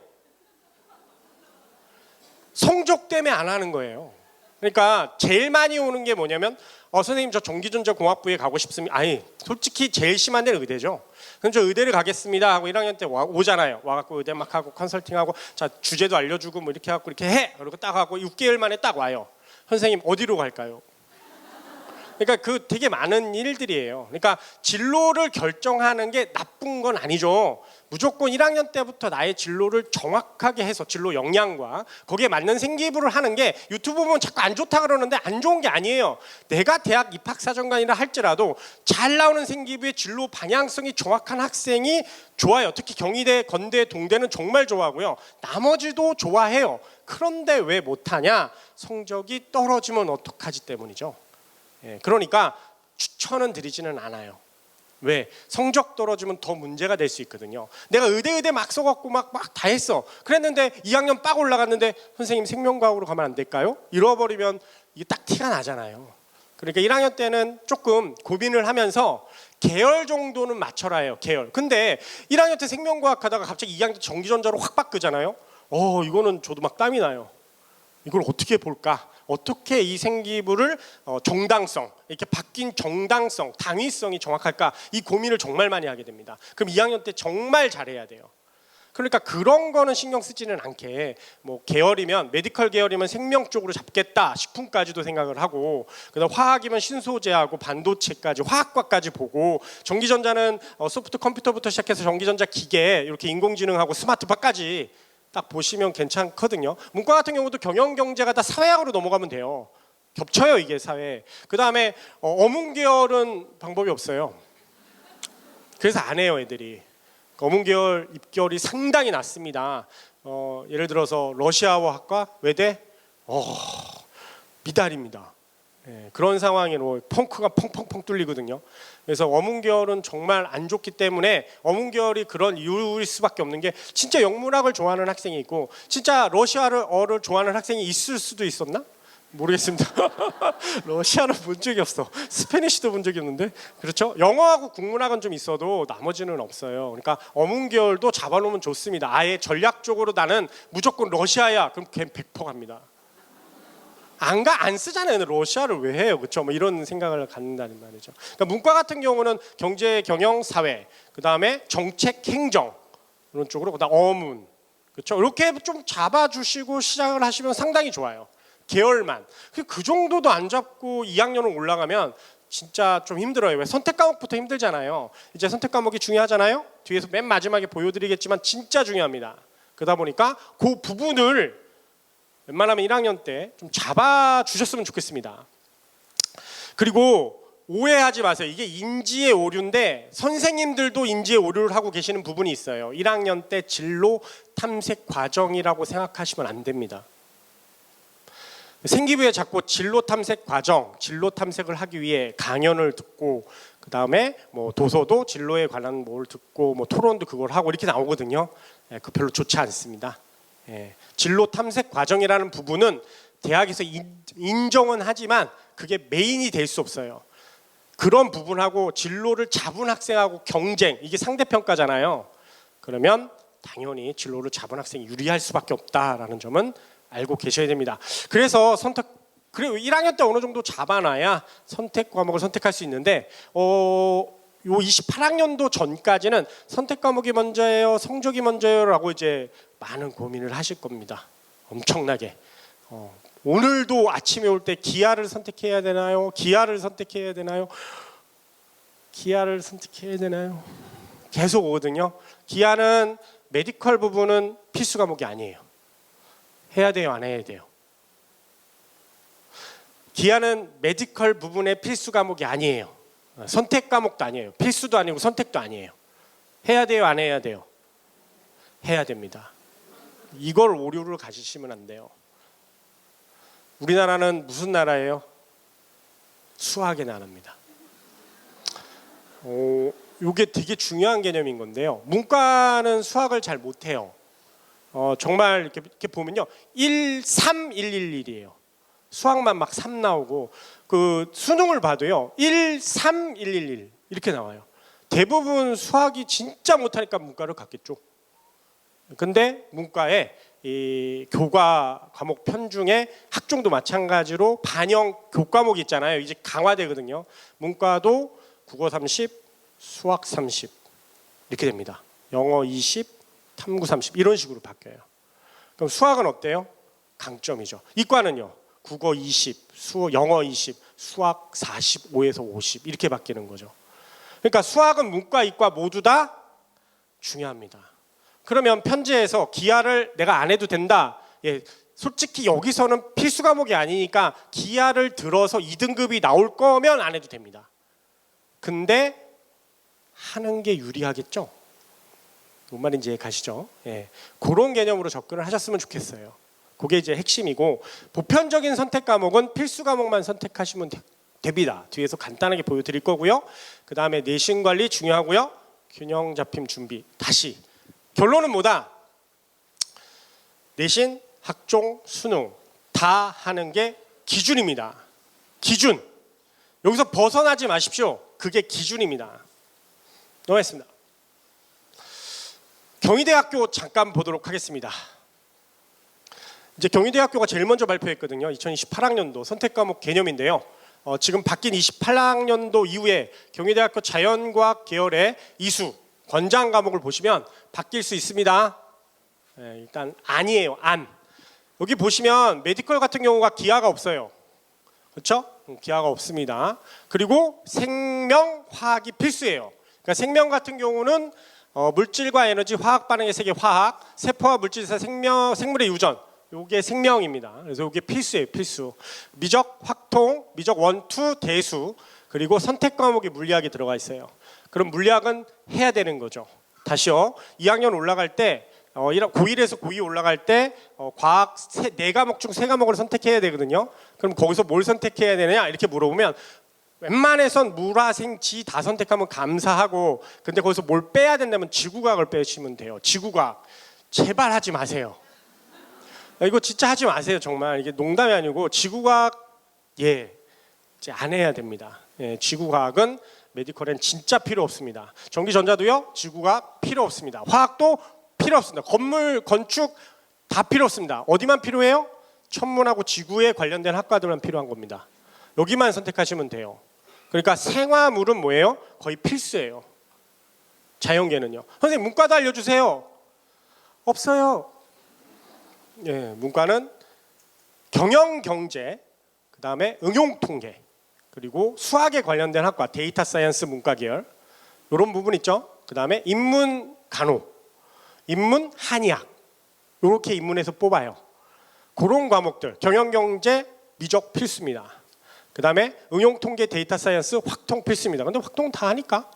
성적 때문에 안 하는 거예요. 그러니까 제일 많이 오는 게 뭐냐면 선생님 저 전기전자공학부에 가고 싶습니다. 아니, 솔직히 제일 심한 데는 의대죠. 그럼 저 의대를 가겠습니다 하고 1학년 때 오잖아요. 와갖고 의대 막 하고 컨설팅하고 자 주제도 알려주고 뭐 이렇게 하고 이렇게 해. 그리고 딱 하고 6개월 만에 딱 와요. 선생님 어디로 갈까요? 그러니까 그 되게 많은 일들이에요. 그러니까 진로를 결정하는 게 나쁜 건 아니죠. 무조건 1학년 때부터 나의 진로를 정확하게 해서 진로 역량과 거기에 맞는 생기부를 하는 게 유튜브 보면 자꾸 안 좋다 그러는데 안 좋은 게 아니에요. 내가 대학 입학사정관이라 할지라도 잘 나오는 생기부의 진로 방향성이 정확한 학생이 좋아요. 특히 경희대, 건대, 동대는 정말 좋아하고요. 나머지도 좋아해요. 그런데 왜 못하냐? 성적이 떨어지면 어떡하지 때문이죠. 예, 그러니까 추천은 드리지는 않아요. 왜? 성적 떨어지면 더 문제가 될 수 있거든요. 내가 의대 막 써갖고 막 다 했어. 그랬는데 2학년 빡 올라갔는데 선생님 생명과학으로 가면 안 될까요? 잃어버리면 이게 딱 티가 나잖아요. 그러니까 1학년 때는 조금 고민을 하면서 계열 정도는 맞춰라 해요. 계열. 근데 1학년 때 생명과학 하다가 갑자기 2학년 때 전기전자로 확 바꾸잖아요. 이거는 저도 막 땀이 나요. 이걸 어떻게 볼까? 어떻게 이 생기부를 정당성, 이렇게 바뀐 정당성, 당위성이 정확할까? 이 고민을 정말 많이 하게 됩니다. 그럼 2학년 때 정말 잘해야 돼요. 그러니까 그런 거는 신경 쓰지는 않게 뭐 계열이면 메디컬 계열이면 생명 쪽으로 잡겠다 식품까지도 생각을 하고 그다음 화학이면 신소재하고 반도체까지 화학과까지 보고 전기전자는 소프트 컴퓨터부터 시작해서 전기전자 기계 이렇게 인공지능하고 스마트파까지 딱 보시면 괜찮거든요. 문과 같은 경우도 경영경제가 다 사회학으로 넘어가면 돼요. 겹쳐요 이게 사회. 그 다음에 어문계열은 방법이 없어요. 그래서 안 해요 애들이. 어문계열 입결이 상당히 낮습니다. 예를 들어서 러시아어학과 외대 미달입니다. 예, 그런 상황으로 펑크가 펑펑펑 뚫리거든요. 그래서 어문계열은 정말 안 좋기 때문에 어문계열이 그런 이유일 수밖에 없는 게 진짜 영문학을 좋아하는 학생이 있고 진짜 러시아어를 좋아하는 학생이 있을 수도 있었나? 모르겠습니다. 러시아는 본 적이 없어. 스페니쉬도 본 적이 없는데 그렇죠? 영어하고 국문학은 좀 있어도 나머지는 없어요. 그러니까 어문계열도 잡아놓으면 좋습니다. 아예 전략적으로 나는 무조건 러시아야. 그럼 걔 100% 갑니다. 안 쓰잖아요. 러시아를 왜 해요? 그렇죠? 뭐 이런 생각을 갖는다는 말이죠. 그러니까 문과 같은 경우는 경제, 경영, 사회, 그 다음에 정책, 행정 이런 쪽으로 그다음 어문, 그렇죠? 이렇게 좀 잡아주시고 시작을 하시면 상당히 좋아요. 계열만 그 정도도 안 잡고 2학년을 올라가면 진짜 좀 힘들어요. 왜? 선택 과목부터 힘들잖아요. 이제 선택 과목이 중요하잖아요. 뒤에서 맨 마지막에 보여드리겠지만 진짜 중요합니다. 그러다 보니까 그 부분을 웬만하면 1학년 때 좀 잡아주셨으면 좋겠습니다. 그리고 오해하지 마세요. 이게 인지의 오류인데 선생님들도 인지의 오류를 하고 계시는 부분이 있어요. 1학년 때 진로 탐색 과정이라고 생각하시면 안 됩니다. 생기부에 자꾸 진로 탐색 과정, 진로 탐색을 하기 위해 강연을 듣고 그 다음에 뭐 도서도 진로에 관한 뭘 듣고 뭐 토론도 그걸 하고 이렇게 나오거든요. 그 별로 좋지 않습니다. 진로 탐색 과정이라는 부분은 대학에서 인정은 하지만 그게 메인이 될 수 없어요. 그런 부분하고 진로를 잡은 학생하고 경쟁, 이게 상대평가잖아요. 그러면 당연히 진로를 잡은 학생이 유리할 수밖에 없다라는 점은 알고 계셔야 됩니다. 그래서 그리고 1학년 때 어느 정도 잡아놔야 선택 과목을 선택할 수 있는데 요 28학년도 전까지는 선택 과목이 먼저예요, 성적이 먼저예요라고 이제 많은 고민을 하실 겁니다. 엄청나게. 오늘도 아침에 올 때 기아를 선택해야 되나요? 기아를 선택해야 되나요? 기아를 선택해야 되나요? 계속 오거든요. 기아는 메디컬 부분은 필수 과목이 아니에요. 해야 돼요, 안 해야 돼요? 기하는 메디컬 부분의 필수 과목이 아니에요. 선택 과목도 아니에요. 필수도 아니고 선택도 아니에요. 해야 돼요, 안 해야 돼요? 해야 됩니다. 이걸 오류를 가지시면 안 돼요. 우리나라는 무슨 나라예요? 수학의 나라입니다. 이게 되게 중요한 개념인 건데요. 문과는 수학을 잘 못해요. 정말 이렇게 보면요, 1, 3, 1, 1, 1이에요. 수학만 막 3 나오고, 그 수능을 봐도요 1, 3, 1, 1, 1 이렇게 나와요. 대부분 수학이 진짜 못하니까 문과를 갔겠죠. 근데 문과에 이 교과 과목 편중에 학종도 마찬가지로 반영 교과목이 있잖아요. 이제 강화되거든요. 문과도 국어 30, 수학 30 이렇게 됩니다. 영어 20, 탐구 30 이런 식으로 바뀌어요. 그럼 수학은 어때요? 강점이죠. 이과는요, 국어 20, 영어 20, 수학 45에서 50 이렇게 바뀌는 거죠. 그러니까 수학은 문과, 이과 모두 다 중요합니다. 그러면 편제에서 기하를 내가 안 해도 된다. 예, 솔직히 여기서는 필수 과목이 아니니까 기하를 들어서 2등급이 나올 거면 안 해도 됩니다. 근데 하는 게 유리하겠죠? 뭔 말인지 가시죠? 예, 그런 개념으로 접근을 하셨으면 좋겠어요. 그게 이제 핵심이고, 보편적인 선택 과목은 필수 과목만 선택하시면 됩니다. 뒤에서 간단하게 보여드릴 거고요. 그 다음에 내신 관리 중요하고요. 균형 잡힘 준비. 다시 결론은 뭐다? 내신, 학종, 수능 다 하는 게 기준입니다. 기준. 여기서 벗어나지 마십시오. 그게 기준입니다. 넘어가겠습니다. 경희대학교 잠깐 보도록 하겠습니다. 이제 경희대학교가 제일 먼저 발표했거든요. 2028학년도 선택과목 개념인데요. 지금 바뀐 28학년도 이후에 경희대학교 자연과학 계열의 이수 권장 과목을 보시면 바뀔 수 있습니다. 일단 안이에요. 안. 여기 보시면 메디컬 같은 경우가 기하가 없어요. 그렇죠? 기하가 없습니다. 그리고 생명화학이 필수예요. 그러니까 생명 같은 경우는 물질과 에너지, 화학 반응의 세계 화학, 세포와 물질에서 생물의 유전, 요게 생명입니다. 그래서 요게 필수예요, 필수. 미적, 확통, 미적 원투, 대수, 그리고 선택 과목이 물리학이 들어가 있어요. 그럼 물리학은 해야 되는 거죠. 다시요. 2학년 올라갈 때, 고1에서 고2 올라갈 때 과학 4과목 중 3과목을 선택해야 되거든요. 그럼 거기서 뭘 선택해야 되느냐 이렇게 물어보면 웬만해선 물화생지 다 선택하면 감사하고, 근데 거기서 뭘 빼야 된다면 지구과학을 빼시면 돼요. 지구과학. 제발 하지 마세요. 이거 진짜 하지 마세요. 정말 이게 농담이 아니고 지구과학 이제 안 해야 됩니다. 지구과학은 메디컬엔 진짜 필요 없습니다. 전기전자도요, 지구과학 필요 없습니다. 화학도 필요 없습니다. 건물, 건축 다 필요 없습니다. 어디만 필요해요? 천문하고 지구에 관련된 학과들만 필요한 겁니다. 여기만 선택하시면 돼요. 그러니까 생화물은 뭐예요? 거의 필수예요. 자연계는요. 선생님 문과도 알려주세요. 없어요. 문과는 경영경제, 그 다음에 응용통계, 그리고 수학에 관련된 학과, 데이터 사이언스 문과 계열 이런 부분 있죠. 그 다음에 인문간호, 인문한의학 이렇게 인문에서 뽑아요. 그런 과목들 경영경제, 미적 필수입니다. 그 다음에 응용통계, 데이터 사이언스, 확통 필수입니다. 근데 확통은 다 하니까,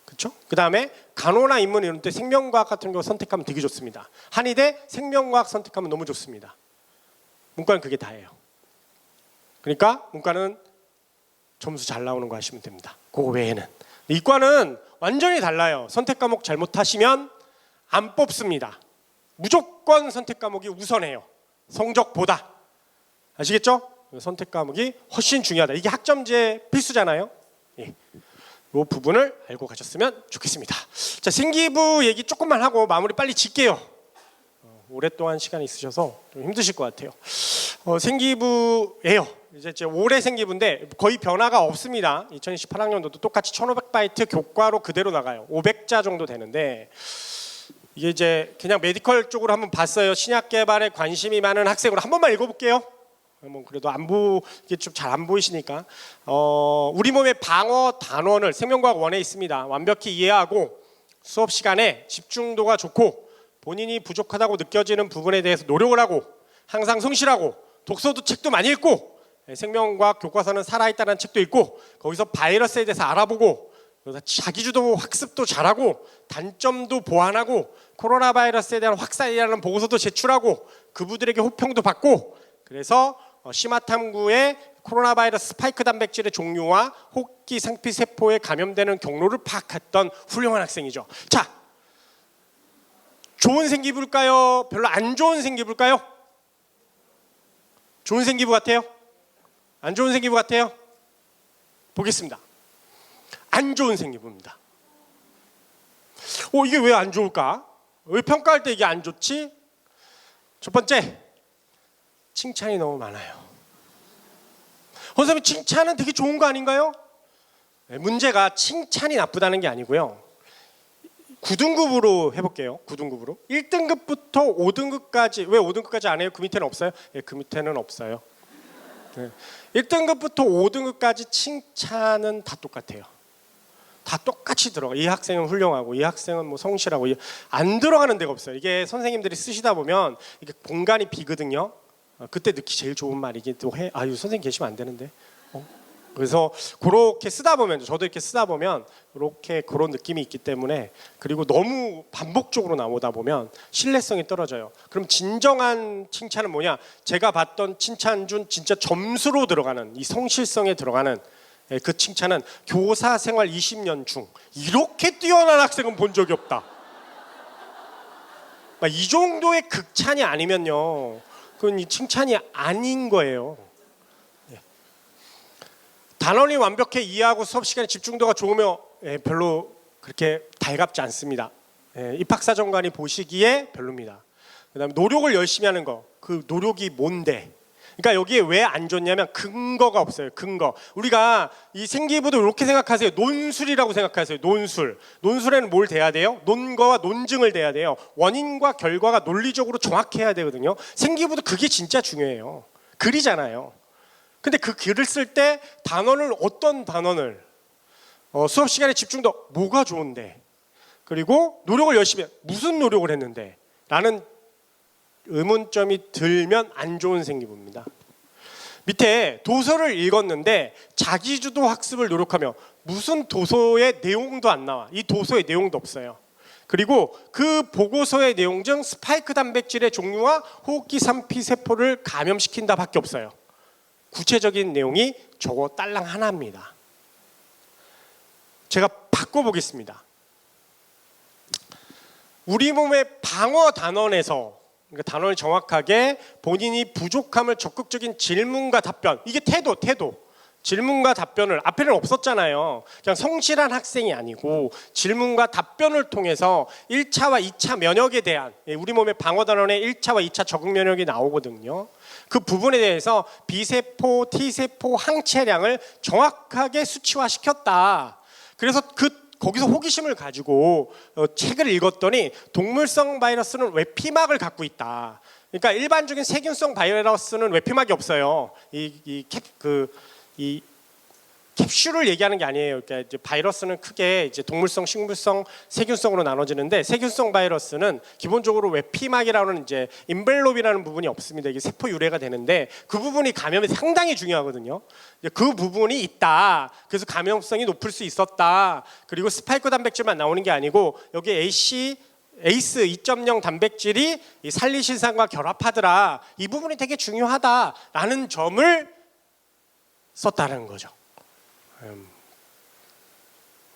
그렇죠? 그 다음에 간호나 인문 이런 때 생명과학 같은 거 선택하면 되게 좋습니다. 한의대 생명과학 선택하면 너무 좋습니다. 문과는 그게 다예요. 그러니까 문과는 점수 잘 나오는 거 하시면 됩니다. 그거 외에는. 이과는 완전히 달라요. 선택 과목 잘못하시면 안 뽑습니다. 무조건 선택 과목이 우선해요. 성적보다. 아시겠죠? 선택 과목이 훨씬 중요하다. 이게 학점제 필수잖아요. 이 부분을 알고 가셨으면 좋겠습니다. 자, 생기부 얘기 조금만 하고 마무리 빨리 짓게요. 오랫동안 시간이 있으셔서 좀 힘드실 것 같아요. 생기부예요. 이제 올해 생기부인데 거의 변화가 없습니다. 2018학년도도 똑같이 1500바이트 교과로 그대로 나가요. 500자 정도 되는데, 이게 이제 그냥 메디컬 쪽으로 한번 봤어요. 신약 개발에 관심이 많은 학생으로 한 번만 읽어볼게요. 뭐 그래도 이게 좀 잘 안 보이시니까. 우리 몸의 방어 단원을 생명과학 1에 있습니다. 완벽히 이해하고 수업 시간에 집중도가 좋고 본인이 부족하다고 느껴지는 부분에 대해서 노력을 하고, 항상 성실하고 독서도 책도 많이 읽고 생명과학 교과서는 살아있다는 책도 읽고 거기서 바이러스에 대해서 알아보고 자기주도 학습도 잘하고 단점도 보완하고 코로나 바이러스에 대한 확산이라는 보고서도 제출하고 그분들에게 호평도 받고 그래서 심화탐구의 코로나 바이러스 스파이크 단백질의 종류와 호흡기 상피 세포에 감염되는 경로를 파악했던 훌륭한 학생이죠. 자, 좋은 생기부일까요? 별로 안 좋은 생기부일까요? 좋은 생기부 같아요? 안 좋은 생기부 같아요? 보겠습니다. 안 좋은 생기부입니다. 이게 왜 안 좋을까? 왜 평가할 때 이게 안 좋지? 첫 번째, 칭찬이 너무 많아요. 선생님, 칭찬은 되게 좋은 거 아닌가요? 문제가 칭찬이 나쁘다는 게 아니고요. 9등급으로 해볼게요. 9등급으로 1등급부터 5등급까지. 왜 5등급까지 안 해요? 그 밑에는 없어요? 예, 그 밑에는 없어요. 네. 1등급부터 5등급까지 칭찬은 다 똑같아요. 다 똑같이 들어가. 이 학생은 훌륭하고 이 학생은 뭐 성실하고 안 들어가는 데가 없어요. 이게 선생님들이 쓰시다 보면 이게 공간이 비거든요. 그때 넣기 제일 좋은 말이긴 또 해. 아유, 선생님 계시면 안 되는데. 그래서 그렇게 쓰다 보면, 저도 이렇게 쓰다 보면 이렇게 그런 느낌이 있기 때문에, 그리고 너무 반복적으로 나오다 보면 신뢰성이 떨어져요. 그럼 진정한 칭찬은 뭐냐? 제가 봤던 칭찬 중 진짜 점수로 들어가는, 이 성실성에 들어가는 그 칭찬은 교사 생활 20년 중 이렇게 뛰어난 학생은 본 적이 없다. 이 정도의 극찬이 아니면요, 그건 이 칭찬이 아닌 거예요. 단원이 완벽해 이해하고 수업 시간에 집중도가 좋으면 별로 그렇게 달갑지 않습니다. 입학사정관이 보시기에 별로입니다. 그다음에 노력을 열심히 하는 거, 그 노력이 뭔데? 그러니까 여기에 왜 안 좋냐면 근거가 없어요. 근거. 우리가 이 생기부도 이렇게 생각하세요. 논술이라고 생각하세요. 논술. 논술에는 뭘 대야 돼요? 논거와 논증을 대야 돼요. 원인과 결과가 논리적으로 정확해야 되거든요. 생기부도 그게 진짜 중요해요. 글이잖아요. 근데 그 글을 쓸 때 단원을, 어떤 단원을, 수업 시간에 집중도 뭐가 좋은데, 그리고 노력을 열심히 무슨 노력을 했는데 라는 의문점이 들면 안 좋은 생기부입니다. 밑에 도서를 읽었는데 자기주도 학습을 노력하며 무슨 도서의 내용도 안 나와. 이 도서의 내용도 없어요. 그리고 그 보고서의 내용 중 스파이크 단백질의 종류와 호흡기 상피 세포를 감염시킨다 밖에 없어요. 구체적인 내용이 저거 딸랑 하나입니다. 제가 바꿔보겠습니다. 우리 몸의 방어 단원에서, 그러니까 단원을 정확하게 본인이 부족함을 적극적인 질문과 답변, 이게 태도. 질문과 답변을, 앞에는 없었잖아요. 그냥 성실한 학생이 아니고 질문과 답변을 통해서 1차와 2차 면역에 대한, 우리 몸의 방어 단원의 1차와 2차 적응 면역이 나오거든요. 그 부분에 대해서 B세포, T세포 항체량을 정확하게 수치화시켰다. 그래서 거기서 호기심을 가지고 책을 읽었더니 동물성 바이러스는 외피막을 갖고 있다. 그러니까 일반적인 세균성 바이러스는 외피막이 없어요. 이 캡슐을 얘기하는 게 아니에요. 그러니까 이제 바이러스는 크게 이제 동물성, 식물성, 세균성으로 나눠지는데, 세균성 바이러스는 기본적으로 외피막이라는 이제 인벨롭이라는 부분이 없습니다. 이게 세포 유래가 되는데 그 부분이 감염에 상당히 중요하거든요. 그 부분이 있다. 그래서 감염성이 높을 수 있었다. 그리고 스파이크 단백질만 나오는 게 아니고 여기 ACE 2.0 단백질이 이 살리신산과 결합하더라. 이 부분이 되게 중요하다라는 점을 썼다는 거죠.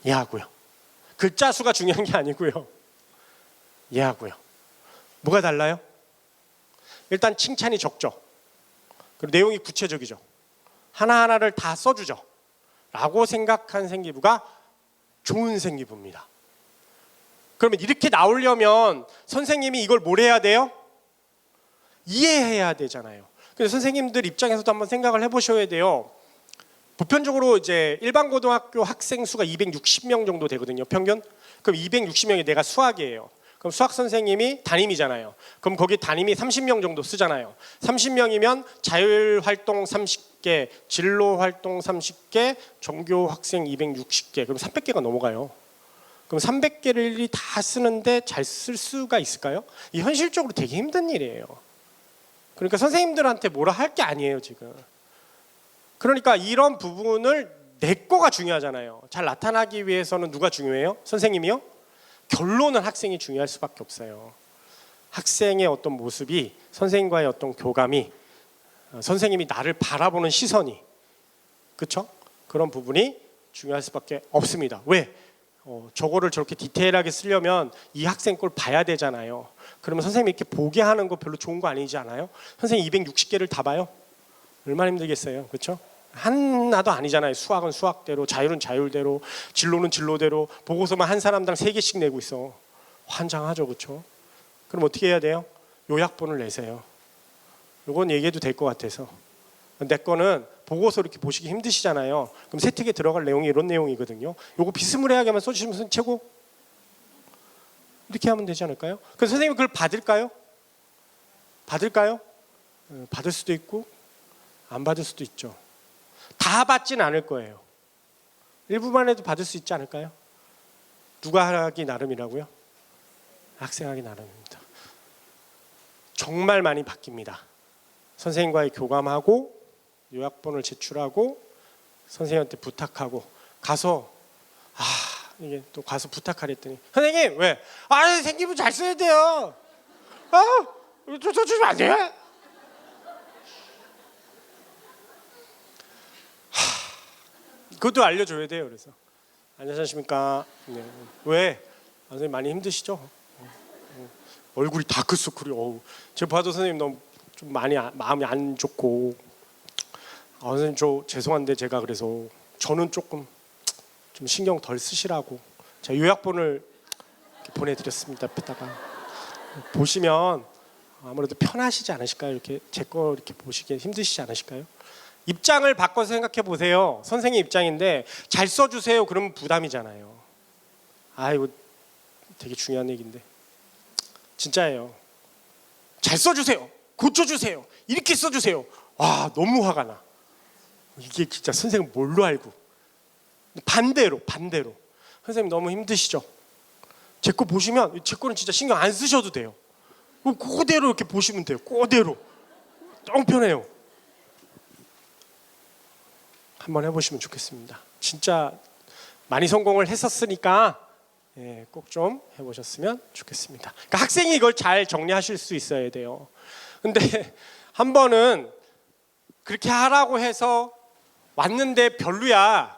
이해하고요. 글자 수가 중요한 게 아니고요. 이해하고요. 뭐가 달라요? 일단 칭찬이 적죠. 그리고 내용이 구체적이죠. 하나하나를 다 써주죠. 라고 생각한 생기부가 좋은 생기부입니다. 그러면 이렇게 나오려면 선생님이 이걸 뭘 해야 돼요? 이해해야 되잖아요. 그래서 선생님들 입장에서도 한번 생각을 해보셔야 돼요. 보편적으로 이제 일반 고등학교 학생 수가 260명 정도 되거든요, 평균. 그럼 260명이 내가 수학이에요. 그럼 수학 선생님이 담임이잖아요. 그럼 거기 담임이 30명 정도 쓰잖아요. 30명이면 자율활동 30개, 진로활동 30개, 정교 학생 260개. 그럼 300개가 넘어가요. 그럼 300개를 다 쓰는데 잘 쓸 수가 있을까요? 이 현실적으로 되게 힘든 일이에요. 그러니까 선생님들한테 뭐라 할 게 아니에요 지금. 그러니까 이런 부분을 내 거가 중요하잖아요. 잘 나타나기 위해서는 누가 중요해요? 선생님이요? 결론은 학생이 중요할 수밖에 없어요. 학생의 어떤 모습이, 선생님과의 어떤 교감이, 선생님이 나를 바라보는 시선이, 그렇죠? 그런 부분이 중요할 수밖에 없습니다. 왜? 저거를 저렇게 디테일하게 쓰려면 이 학생 걸 봐야 되잖아요. 그러면 선생님이 이렇게 보게 하는 거 별로 좋은 거 아니지 않아요? 선생님 260개를 다 봐요? 얼마나 힘들겠어요, 그렇죠? 하나도 아니잖아요. 수학은 수학대로, 자율은 자율대로, 진로는 진로대로, 보고서만 한 사람당 3개씩 내고 있어. 환장하죠, 그렇죠? 그럼 어떻게 해야 돼요? 요약본을 내세요. 이건 얘기해도 될 것 같아서. 내 거는 보고서 이렇게 보시기 힘드시잖아요. 그럼 세특에 들어갈 내용이 이런 내용이거든요. 요거 비스무리하게만 써주시면 최고. 이렇게 하면 되지 않을까요? 그래서 선생님이 그걸 받을까요? 받을까요? 받을 수도 있고 안 받을 수도 있죠. 다 받지는 않을 거예요. 일부만 해도 받을 수 있지 않을까요? 누가 하기 나름이라고요? 학생하기 나름입니다. 정말 많이 바뀝니다. 선생님과의 교감하고 요약본을 제출하고 선생님한테 부탁하고 가서 이게 또 가서 부탁하랬더니 선생님 왜? 생기부 잘 써야 돼요. 저 주면 안 돼? 그것도 알려줘야 돼요. 그래서 안녕하십니까? 네. 왜? 선생님 많이 힘드시죠? 얼굴이 다크서클이 제가 봐도 선생님 너무 좀 많이 마음이 안 좋고 선생님 저 죄송한데 제가 그래서 저는 조금 좀 신경 덜 쓰시라고 제가 요약본을 이렇게 보내드렸습니다. 앞에다가 보시면 아무래도 편하시지 않으실까요? 이렇게 제 거 이렇게 보시기에 힘드시지 않으실까요? 입장을 바꿔서 생각해 보세요. 선생님 입장인데 잘 써주세요. 그러면 부담이잖아요. 이거 되게 중요한 얘기인데 진짜예요. 잘 써주세요. 고쳐주세요. 이렇게 써주세요. 너무 화가 나. 이게 진짜 선생님 뭘로 알고. 반대로 선생님 너무 힘드시죠? 제 거 보시면 제 거는 진짜 신경 안 쓰셔도 돼요. 그대로 이렇게 보시면 돼요. 그대로 너무 편해요. 한번 해보시면 좋겠습니다. 진짜 많이 성공을 했었으니까 꼭 좀 해보셨으면 좋겠습니다. 그러니까 학생이 이걸 잘 정리하실 수 있어야 돼요. 근데 한 번은 그렇게 하라고 해서 왔는데 별로야.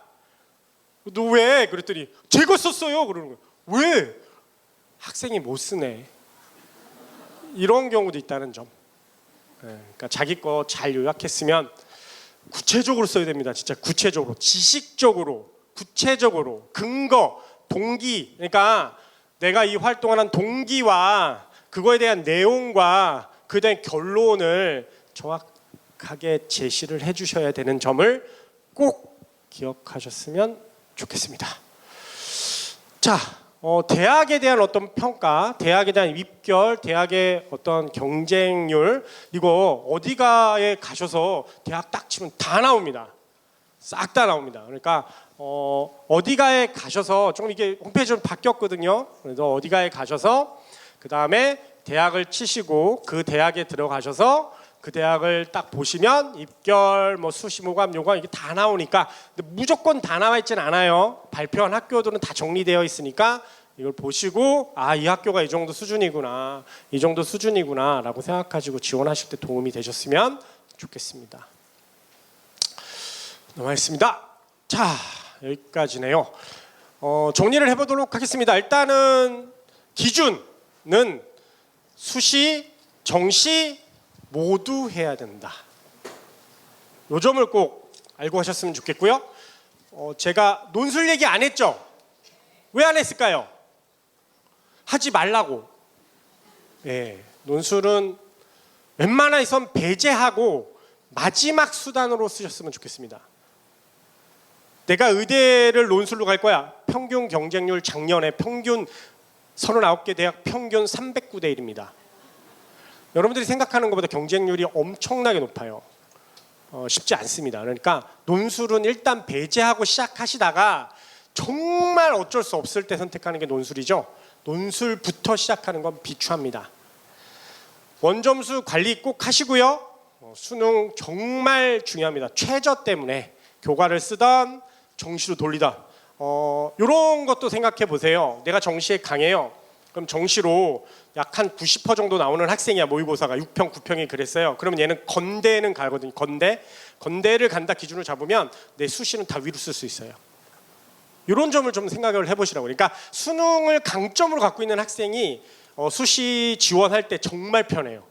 너 왜? 그랬더니 제가 썼어요. 그러는 거예요. 왜? 학생이 못 쓰네. 이런 경우도 있다는 점. 그러니까 자기 거 잘 요약했으면 구체적으로 써야 됩니다. 진짜 구체적으로, 지식적으로, 구체적으로, 근거, 동기. 그러니까 내가 이 활동을 한 동기와 그거에 대한 내용과 그에 대한 결론을 정확하게 제시를 해주셔야 되는 점을 꼭 기억하셨으면 좋겠습니다. 자, 대학에 대한 어떤 평가, 대학에 대한 입결, 대학의 어떤 경쟁률, 이거 어디가에 가셔서 대학 딱 치면 다 나옵니다. 싹 다 나옵니다. 그러니까 어디가에 가셔서 좀 이게 홈페이지 좀 바뀌었거든요. 그래서 어디가에 가셔서 그 다음에 대학을 치시고 그 대학에 들어가셔서 그 대학을 딱 보시면 입결, 수시모감, 요감 이게 다 나오니까 근데 무조건 다 나와 있진 않아요. 발표한 학교들은 다 정리되어 있으니까 이걸 보시고 이 학교가 이 정도 수준이구나, 이 정도 수준이구나 라고 생각하시고 지원하실 때 도움이 되셨으면 좋겠습니다. 넘어가겠습니다. 자, 여기까지네요. 정리를 해보도록 하겠습니다. 일단은 기준은 수시, 정시 모두 해야 된다. 요 점을 꼭 알고 하셨으면 좋겠고요. 제가 논술 얘기 안 했죠? 왜 안 했을까요? 하지 말라고. 논술은 웬만해선 배제하고 마지막 수단으로 쓰셨으면 좋겠습니다. 내가 의대를 논술로 갈 거야. 평균 경쟁률 작년에 평균 39개 대학 평균 309대 1입니다. 여러분들이 생각하는 것보다 경쟁률이 엄청나게 높아요. 쉽지 않습니다. 그러니까 논술은 일단 배제하고 시작하시다가 정말 어쩔 수 없을 때 선택하는 게 논술이죠. 논술부터 시작하는 건 비추합니다. 원점수 관리 꼭 하시고요. 수능 정말 중요합니다. 최저 때문에 교과를 쓰던 정시로 돌리던 이런 것도 생각해 보세요. 내가 정시에 강해요. 그럼 정시로 약 한 90% 정도 나오는 학생이야. 모의고사가 6평, 9평이 그랬어요. 그러면 얘는 건대는 가거든요. 건대를 간다 기준으로 잡으면 내 수시는 다 위로 쓸 수 있어요. 이런 점을 좀 생각을 해보시라고. 그러니까 수능을 강점으로 갖고 있는 학생이 수시 지원할 때 정말 편해요.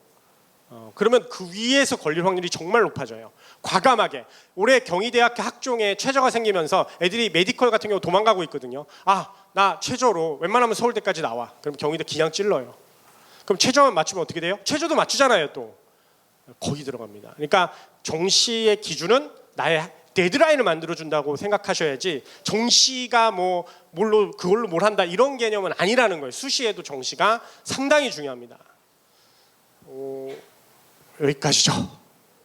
그러면 그 위에서 걸릴 확률이 정말 높아져요. 과감하게. 올해 경희대학교 학종에 최저가 생기면서 애들이 메디컬 같은 경우 도망가고 있거든요. 아, 나 최저로 웬만하면 서울대까지 나와. 그럼 경희대 그냥 찔러요. 그럼 최저만 맞추면 어떻게 돼요? 최저도 맞추잖아요. 또 거기 들어갑니다. 그러니까 정시의 기준은 나의 데드라인을 만들어준다고 생각하셔야지 정시가 그걸로 뭘 한다 이런 개념은 아니라는 거예요. 수시에도 정시가 상당히 중요합니다. 여기까지죠.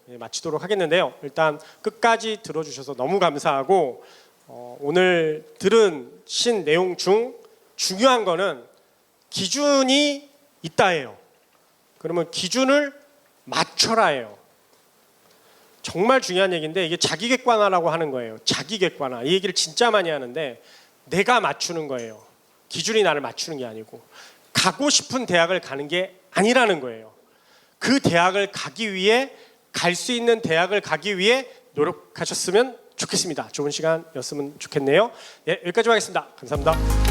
네, 마치도록 하겠는데요. 일단 끝까지 들어주셔서 너무 감사하고 오늘 들으신 내용 중 중요한 거는 기준이 있다예요. 그러면 기준을 맞춰라예요. 정말 중요한 얘기인데 이게 자기객관화라고 하는 거예요. 자기객관화. 이 얘기를 진짜 많이 하는데 내가 맞추는 거예요. 기준이 나를 맞추는 게 아니고 가고 싶은 대학을 가는 게 아니라는 거예요. 그 대학을 가기 위해 갈 수 있는 대학을 가기 위해 노력하셨으면 좋겠습니다. 좋은 시간이었으면 좋겠네요. 예, 여기까지 하겠습니다. 감사합니다.